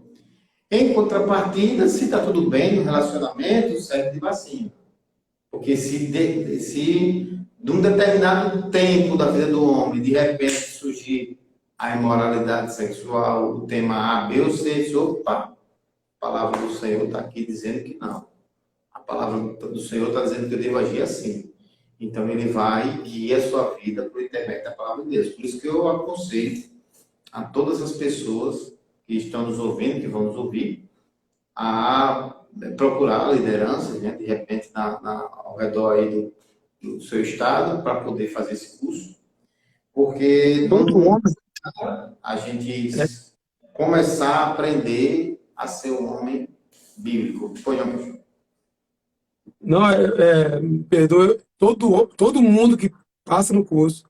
Em contrapartida, se está tudo bem no relacionamento, serve de vacina. Porque se de um determinado tempo da vida do homem, de repente surgir a imoralidade sexual, o tema A, B ou C, opa, a palavra do Senhor está aqui dizendo que não. A palavra do Senhor está dizendo que eu devo agir assim. Então ele vai guiar a sua vida por intermédio da palavra de Deus. Por isso que eu aconselho a todas as pessoas que estão nos ouvindo, que vão nos ouvir, a procurar lideranças, né, de repente ao redor aí do seu estado, para poder fazer esse curso, porque Todo não homem, a gente né? começar a aprender a ser um homem bíblico. Pois não, Não, me perdoa, todo mundo que passa no curso,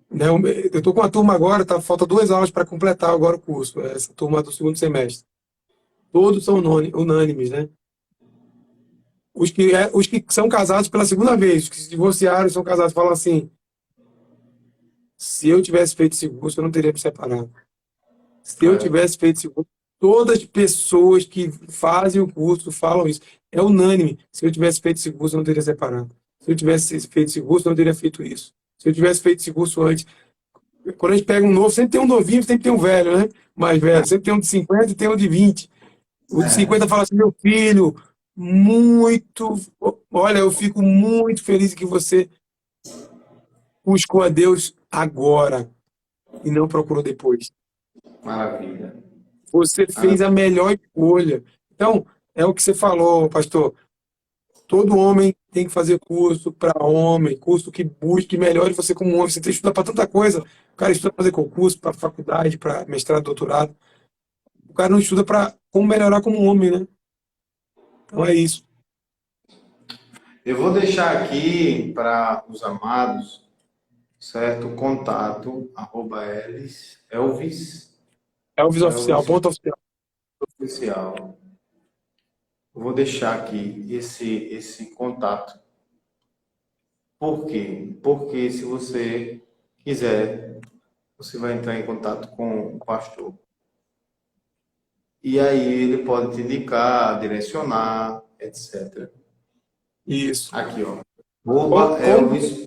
né? Eu estou com uma turma agora, tá, falta 2 aulas para completar agora o curso, essa turma do segundo semestre. Todos são unânimes, né? Os que são casados pela segunda vez, os que se divorciaram e são casados, falam assim: se eu tivesse feito esse curso, eu não teria me separado. Se eu é, tivesse feito esse curso, todas as pessoas que fazem o curso falam isso. É unânime. Se eu tivesse feito esse curso, eu não teria separado. Se eu tivesse feito esse curso, eu não teria feito isso. Se eu tivesse feito esse curso antes. Quando a gente pega um novo, sempre tem um novinho, sempre tem um velho, né? Mais velho. Sempre tem um de 50 e tem um de 20. O de 50 fala assim: meu filho, muito. Olha, eu fico muito feliz que você buscou a Deus agora e não procurou depois. maravilha. Você fez a melhor escolha. Então, é o que você falou, pastor. Todo homem tem que fazer curso para homem, curso que busque melhore você como homem. Você tem que estudar para tanta coisa. O cara estuda para fazer concurso, para faculdade, para mestrado, doutorado. O cara não estuda para como melhorar como homem, né? Então é isso. Eu vou deixar aqui para os amados, certo? Contato, arroba Elvis Oficial, Elvis ponto oficial. Oficial. Eu vou deixar aqui esse contato. Por quê? Porque se você quiser, você vai entrar em contato com o pastor. E aí ele pode te indicar, direcionar, etc. Isso. Aqui, ó. Como, Arroba como, Elvis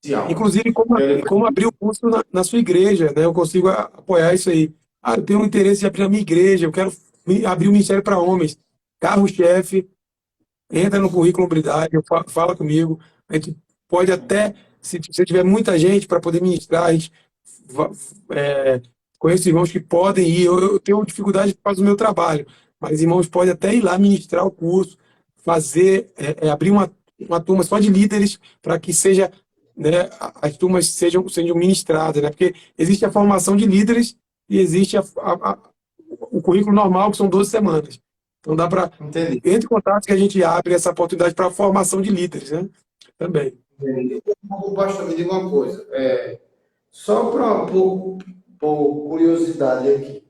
Oficial. inclusive, como, Então, ele como abrir o curso na sua igreja, né? Eu consigo apoiar isso aí. Ah, eu tenho um interesse de abrir a minha igreja, eu quero abrir um ministério para homens. Carro-chefe, entra no currículo Hombridade, fala comigo. A gente pode até, se tiver muita gente para poder ministrar, a gente va- é, conheço irmãos que podem ir. Eu tenho dificuldade por causa do meu trabalho, mas irmãos podem até ir lá ministrar o curso, fazer, abrir uma turma só de líderes para que seja, né, as turmas sejam ministradas, né? Porque existe a formação de líderes e existe o currículo normal, que são 12 semanas. Então dá para, entendi. entre contatos, que a gente abre essa oportunidade para a formação de líderes, né? Também. O pastor, me diga uma coisa. Só por curiosidade aqui.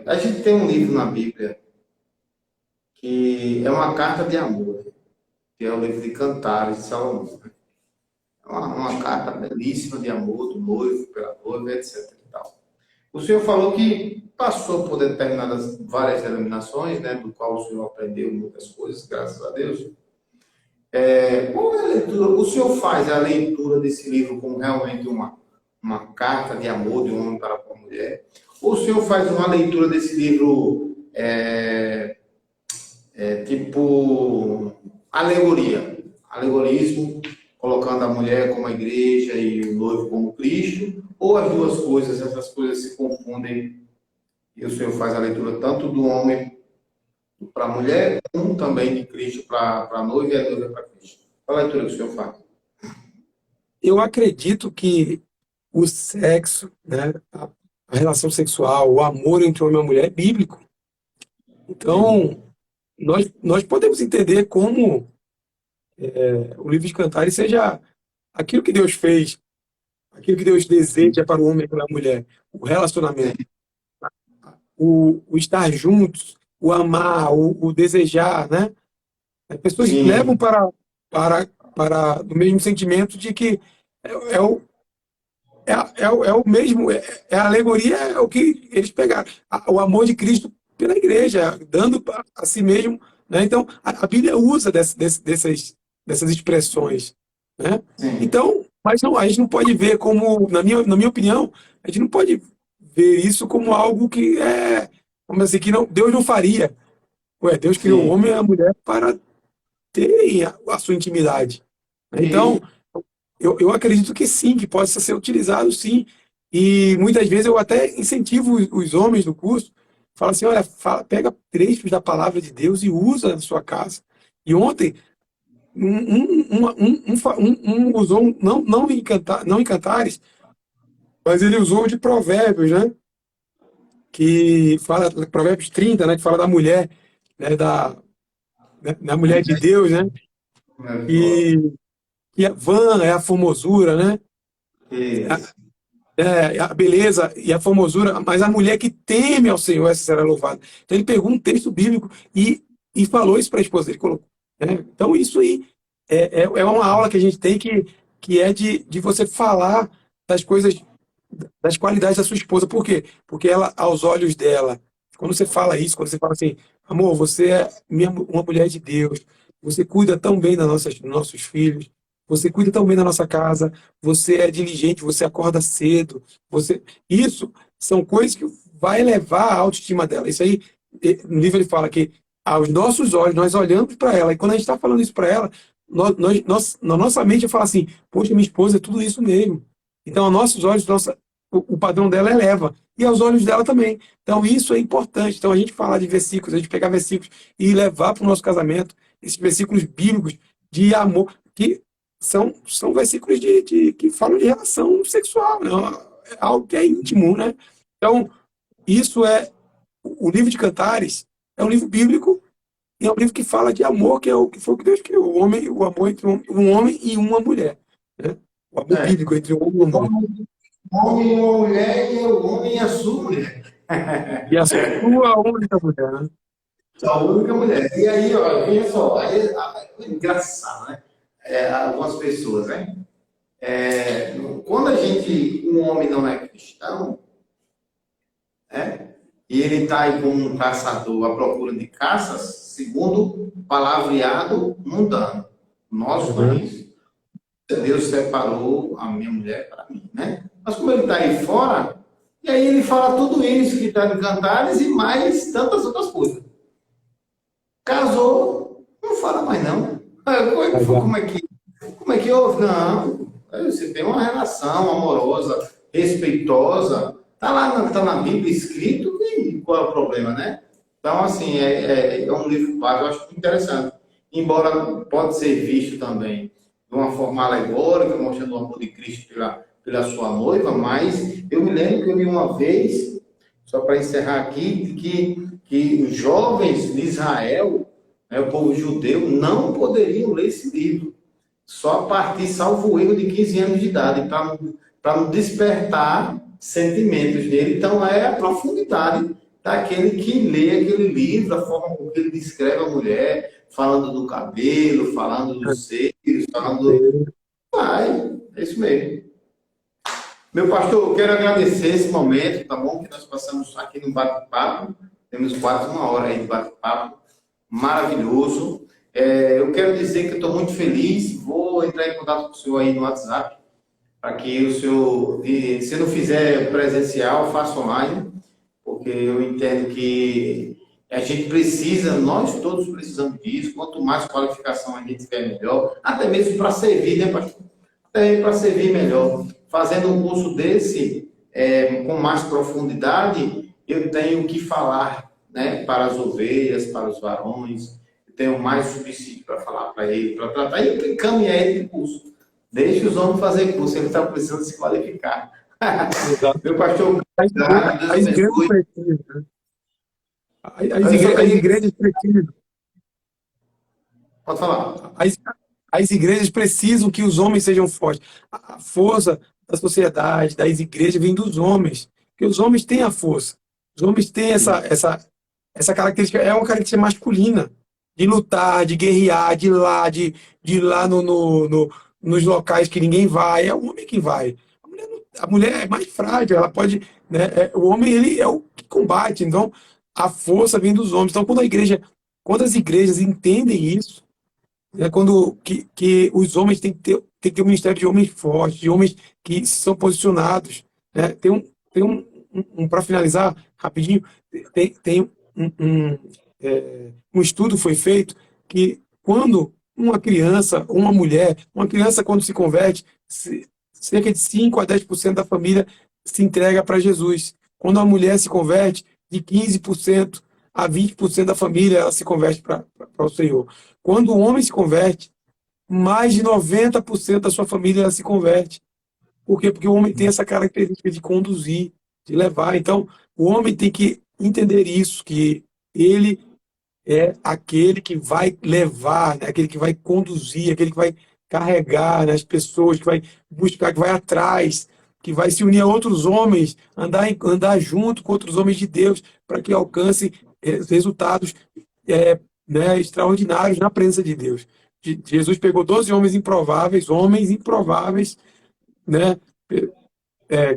A gente tem um livro na Bíblia que é uma carta de amor, que é o livro de Cantares de Salomão. É uma carta belíssima de amor do noivo pela noiva, etc. E tal. O senhor falou que passou por determinadas várias denominações, né, do qual o senhor aprendeu muitas coisas, graças a Deus. Qual é a leitura? O senhor faz a leitura desse livro como realmente uma carta de amor de um homem para a mulher? Ou o senhor faz uma leitura desse livro tipo alegoria, alegorismo, colocando a mulher como a igreja e o noivo como Cristo, ou as duas coisas, essas coisas se confundem e o Senhor faz a leitura tanto do homem para a mulher, como também de Cristo para a noiva e a noiva para Cristo. Qual a leitura que o Senhor faz? Eu acredito que o sexo, né, a relação sexual, o amor entre homem e mulher é bíblico. Sim, Então, nós podemos entender como o livro de Cantares seja aquilo que Deus fez, aquilo que Deus deseja para o homem e para a mulher, o sim, relacionamento, o estar juntos, o amar, o desejar, né? As pessoas levam sim, para o mesmo sentimento de que é o, é o mesmo, é a alegoria, é o que eles pegaram. O amor de Cristo pela igreja, dando a si mesmo. Né? Então, a Bíblia usa dessas expressões. Né? sim, Então, mas não, a gente não pode ver como, na minha opinião, a gente não pode ver isso como algo que é, vamos dizer assim, que não, Deus não faria. Ué, Deus criou o sim. homem e a mulher para terem a sua intimidade. Né? E, Então, eu acredito que sim, que possa ser utilizado sim. E muitas vezes eu até incentivo os homens do curso, falo assim, olha, pega trechos da palavra de Deus e usa na sua casa. E ontem, usou, não em Cantares, mas ele usou de Provérbios, né? Que fala, Provérbios 30, né? Que fala da mulher, né? Da mulher de Deus, né? E, e a vã é a formosura, né? isso. A beleza e a formosura, mas a mulher que teme ao Senhor, essa será louvada. Então ele pegou um texto bíblico e falou isso para a esposa dele, colocou. Né? Então isso aí é uma aula que a gente tem que é de você falar das coisas, das qualidades da sua esposa. Por quê? Porque ela, aos olhos dela, quando você fala isso, quando você fala assim, amor, você é uma mulher de Deus, você cuida tão bem dos nossos filhos, você cuida tão bem da nossa casa, você é diligente, você acorda cedo, isso são coisas que vai elevar a autoestima dela. Isso aí, no livro ele fala que aos nossos olhos, nós olhamos para ela, e quando a gente está falando isso para ela, na nossa mente fala assim, poxa, minha esposa é tudo isso mesmo. Então, aos nossos olhos, o padrão dela eleva. E aos olhos dela também. Então, isso é importante. Então, a gente falar de versículos, a gente pegar versículos e levar para o nosso casamento, esses versículos bíblicos de amor, que são versículos que falam de relação sexual, né? É algo que é íntimo, né? Então, isso é. O livro de Cantares é um livro bíblico e é um livro que fala de amor, que é o que foi o que Deus criou, o amor entre um homem e uma mulher. Né? O amor É. bíblico entre um homem e uma mulher. Um homem e uma mulher, e o homem e a sua mulher. E a sua única mulher, né? Só a única mulher. E aí, ó, veja só, aí, é engraçado, né? Algumas pessoas, né? Quando um homem não é cristão, né? E ele está aí como um caçador à procura de caças, segundo o palavreado mundano. Nós Uhum. mães, Deus separou a minha mulher para mim, né? Mas como ele está aí fora, e aí ele fala tudo isso que está em Cantares e mais tantas outras coisas. Casou, não fala mais não. Legal. Como é que houve? Não. Você tem uma relação amorosa, respeitosa, tá na Bíblia escrito, e qual é o problema, né? Então, assim, é um livro básico, eu acho muito interessante. Embora pode ser visto também de uma forma alegórica, mostrando o amor de Cristo pela sua noiva, mas eu me lembro que eu li uma vez, só para encerrar aqui, que os jovens de Israel, né, o povo judeu, não poderiam ler esse livro só a partir, salvo erro, de 15 anos de idade, para não despertar sentimentos dele. Então, é a profundidade daquele que lê aquele livro, a forma como ele descreve a mulher, falando do cabelo, falando dos seios, falando. Vai, é isso mesmo. Meu pastor, eu quero agradecer esse momento, tá bom? Que nós passamos aqui no bate-papo. Temos quase uma hora aí de bate-papo maravilhoso. Eu quero dizer que eu estou muito feliz. Vou entrar em contato com o senhor aí no WhatsApp, para que o senhor, se não fizer presencial, faça online, porque eu entendo que A gente precisa, nós todos precisamos disso. Quanto mais qualificação a gente tiver, melhor. Até mesmo para servir, né, pastor? Até para servir melhor. Fazendo um curso desse, com mais profundidade, eu tenho que falar, né, para as ovelhas, para os varões. Eu tenho mais subsídio para falar para ele, para tratar e encaminhar ele de curso. Deixe os homens fazer curso, ele está precisando se qualificar. Exato. Meu pastor, As igrejas, Deus as igrejas abençoe. precisam, né? Eu só As queria. igrejas precisam. Pode falar. As igrejas precisam que os homens sejam fortes. A força da sociedade, das igrejas, vem dos homens. Porque os homens têm a força. Os homens têm essa característica, é uma característica masculina, de lutar, de guerrear, de ir lá nos locais que ninguém vai. É o homem que vai. A mulher é mais frágil, ela pode, né, o homem ele é o que combate. Então, a força vem dos homens. Então, quando as igrejas entendem isso, é quando que os homens têm que ter um ministério de homens fortes, de homens que são posicionados, né? Para finalizar rapidinho, tem um estudo foi feito que quando uma criança quando se converte, cerca de 5 a 10% da família se entrega para Jesus. Quando a mulher se converte, de 15% a 20% da família ela se converte para o Senhor. Quando o homem se converte, mais de 90% da sua família ela se converte. Por quê? Porque o homem tem essa característica de conduzir, de levar. Então, o homem tem que entender isso, que ele é aquele que vai levar, né? Aquele que vai conduzir, aquele que vai carregar, né, as pessoas, que vai buscar, que vai atrás, que vai se unir a outros homens, andar junto com outros homens de Deus, para que alcance resultados né, extraordinários na presença de Deus. Jesus pegou 12 homens improváveis, né,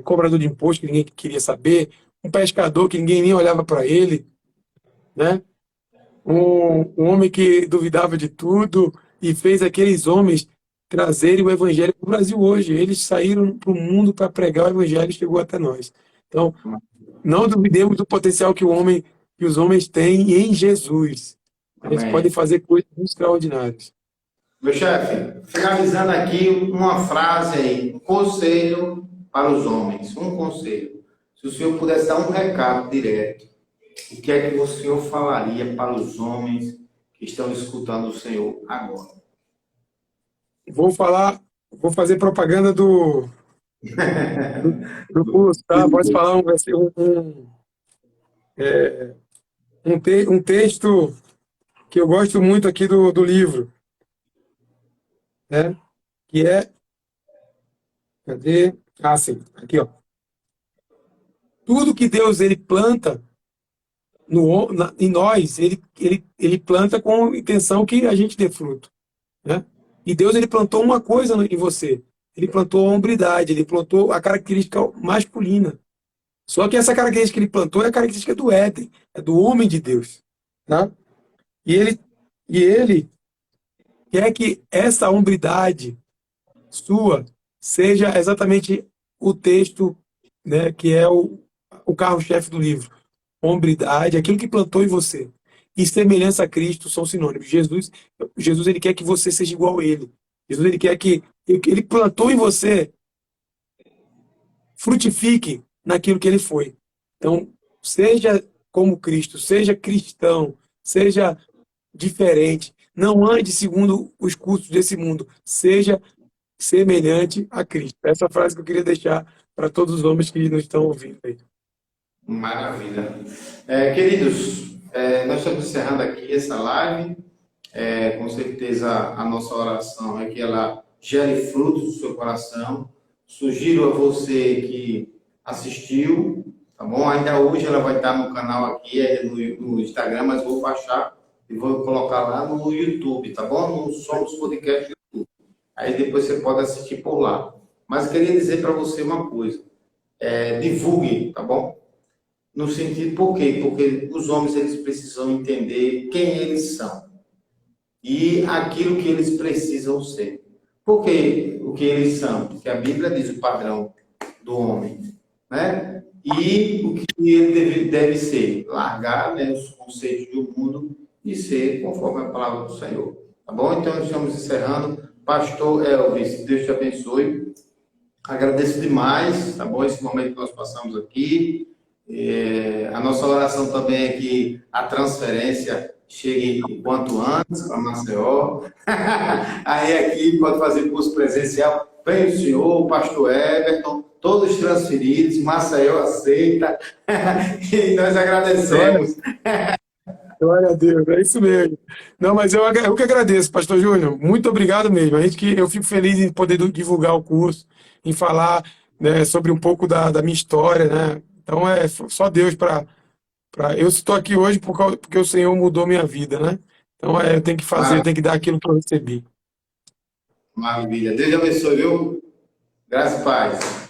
cobrador de imposto que ninguém queria saber, um pescador que ninguém nem olhava para ele, né, um homem que duvidava de tudo e fez aqueles homens trazerem o evangelho para o Brasil hoje. Eles saíram para o mundo para pregar o evangelho e chegou até nós. Então, não duvidemos do potencial que os homens têm em Jesus. Eles Amém. podem fazer coisas extraordinárias. Meu chefe, finalizando aqui uma frase aí, um conselho para os homens, um conselho. Se o senhor pudesse dar um recado direto, o que é que o senhor falaria para os homens que estão escutando o Senhor agora? Vou fazer propaganda do curso, tá? Posso falar um texto que eu gosto muito aqui do livro, né? Que é, cadê? Ah, sim, aqui, ó. Tudo que Deus ele planta em nós, ele planta com a intenção que a gente dê fruto, né? E Deus ele plantou uma coisa em você. Ele plantou a hombridade, ele plantou a característica masculina. Só que essa característica que ele plantou é a característica do Éden, é do homem de Deus, tá? E ele quer que essa hombridade sua seja exatamente o texto, né, que é o carro-chefe do livro. Hombridade, aquilo que plantou em você. E semelhança a Cristo são sinônimos. Jesus ele quer que você seja igual a ele. Jesus ele quer que ele plantou em você frutifique naquilo que ele foi. Então, seja como Cristo, seja cristão, seja diferente. Não ande segundo os cursos desse mundo. Seja semelhante a Cristo. Essa é a frase que eu queria deixar para todos os homens que nos estão ouvindo aí. Maravilha. Queridos, nós estamos encerrando aqui essa live. Com certeza a nossa oração é que ela gere frutos do seu coração. Sugiro a você que assistiu, tá bom? Ainda hoje ela vai estar no canal aqui, no Instagram, mas vou baixar e vou colocar lá no YouTube, tá bom? No Somos Podcast YouTube. Aí depois você pode assistir por lá. Mas eu queria dizer para você uma coisa. Divulgue, tá bom? No sentido, por quê? Porque os homens eles precisam entender quem eles são e aquilo que eles precisam ser. Por que o que eles são? Porque a Bíblia diz o padrão do homem, né? E o que ele deve ser? Largar, né, os conceitos do mundo e ser conforme a palavra do Senhor. Tá bom? Então, estamos encerrando. Pastor Elvis, Deus te abençoe. Agradeço demais, tá bom? Esse momento que nós passamos aqui. A nossa oração também é que a transferência chegue o quanto antes para Maceió. Aí aqui pode fazer curso presencial. Vem o senhor, o pastor Everton, todos transferidos, Maceió aceita. E nós agradecemos. Glória a Deus, é isso mesmo. Não, mas eu que agradeço, Pastor Júnior. Muito obrigado mesmo. Eu fico feliz em poder divulgar o curso, em falar, né, sobre um pouco da minha história, né? Então é só Deus eu estou aqui hoje porque o Senhor mudou minha vida, né? Então eu tenho que fazer, eu tenho que dar aquilo que eu recebi. Maravilha. Deus abençoe, viu? Graças e paz.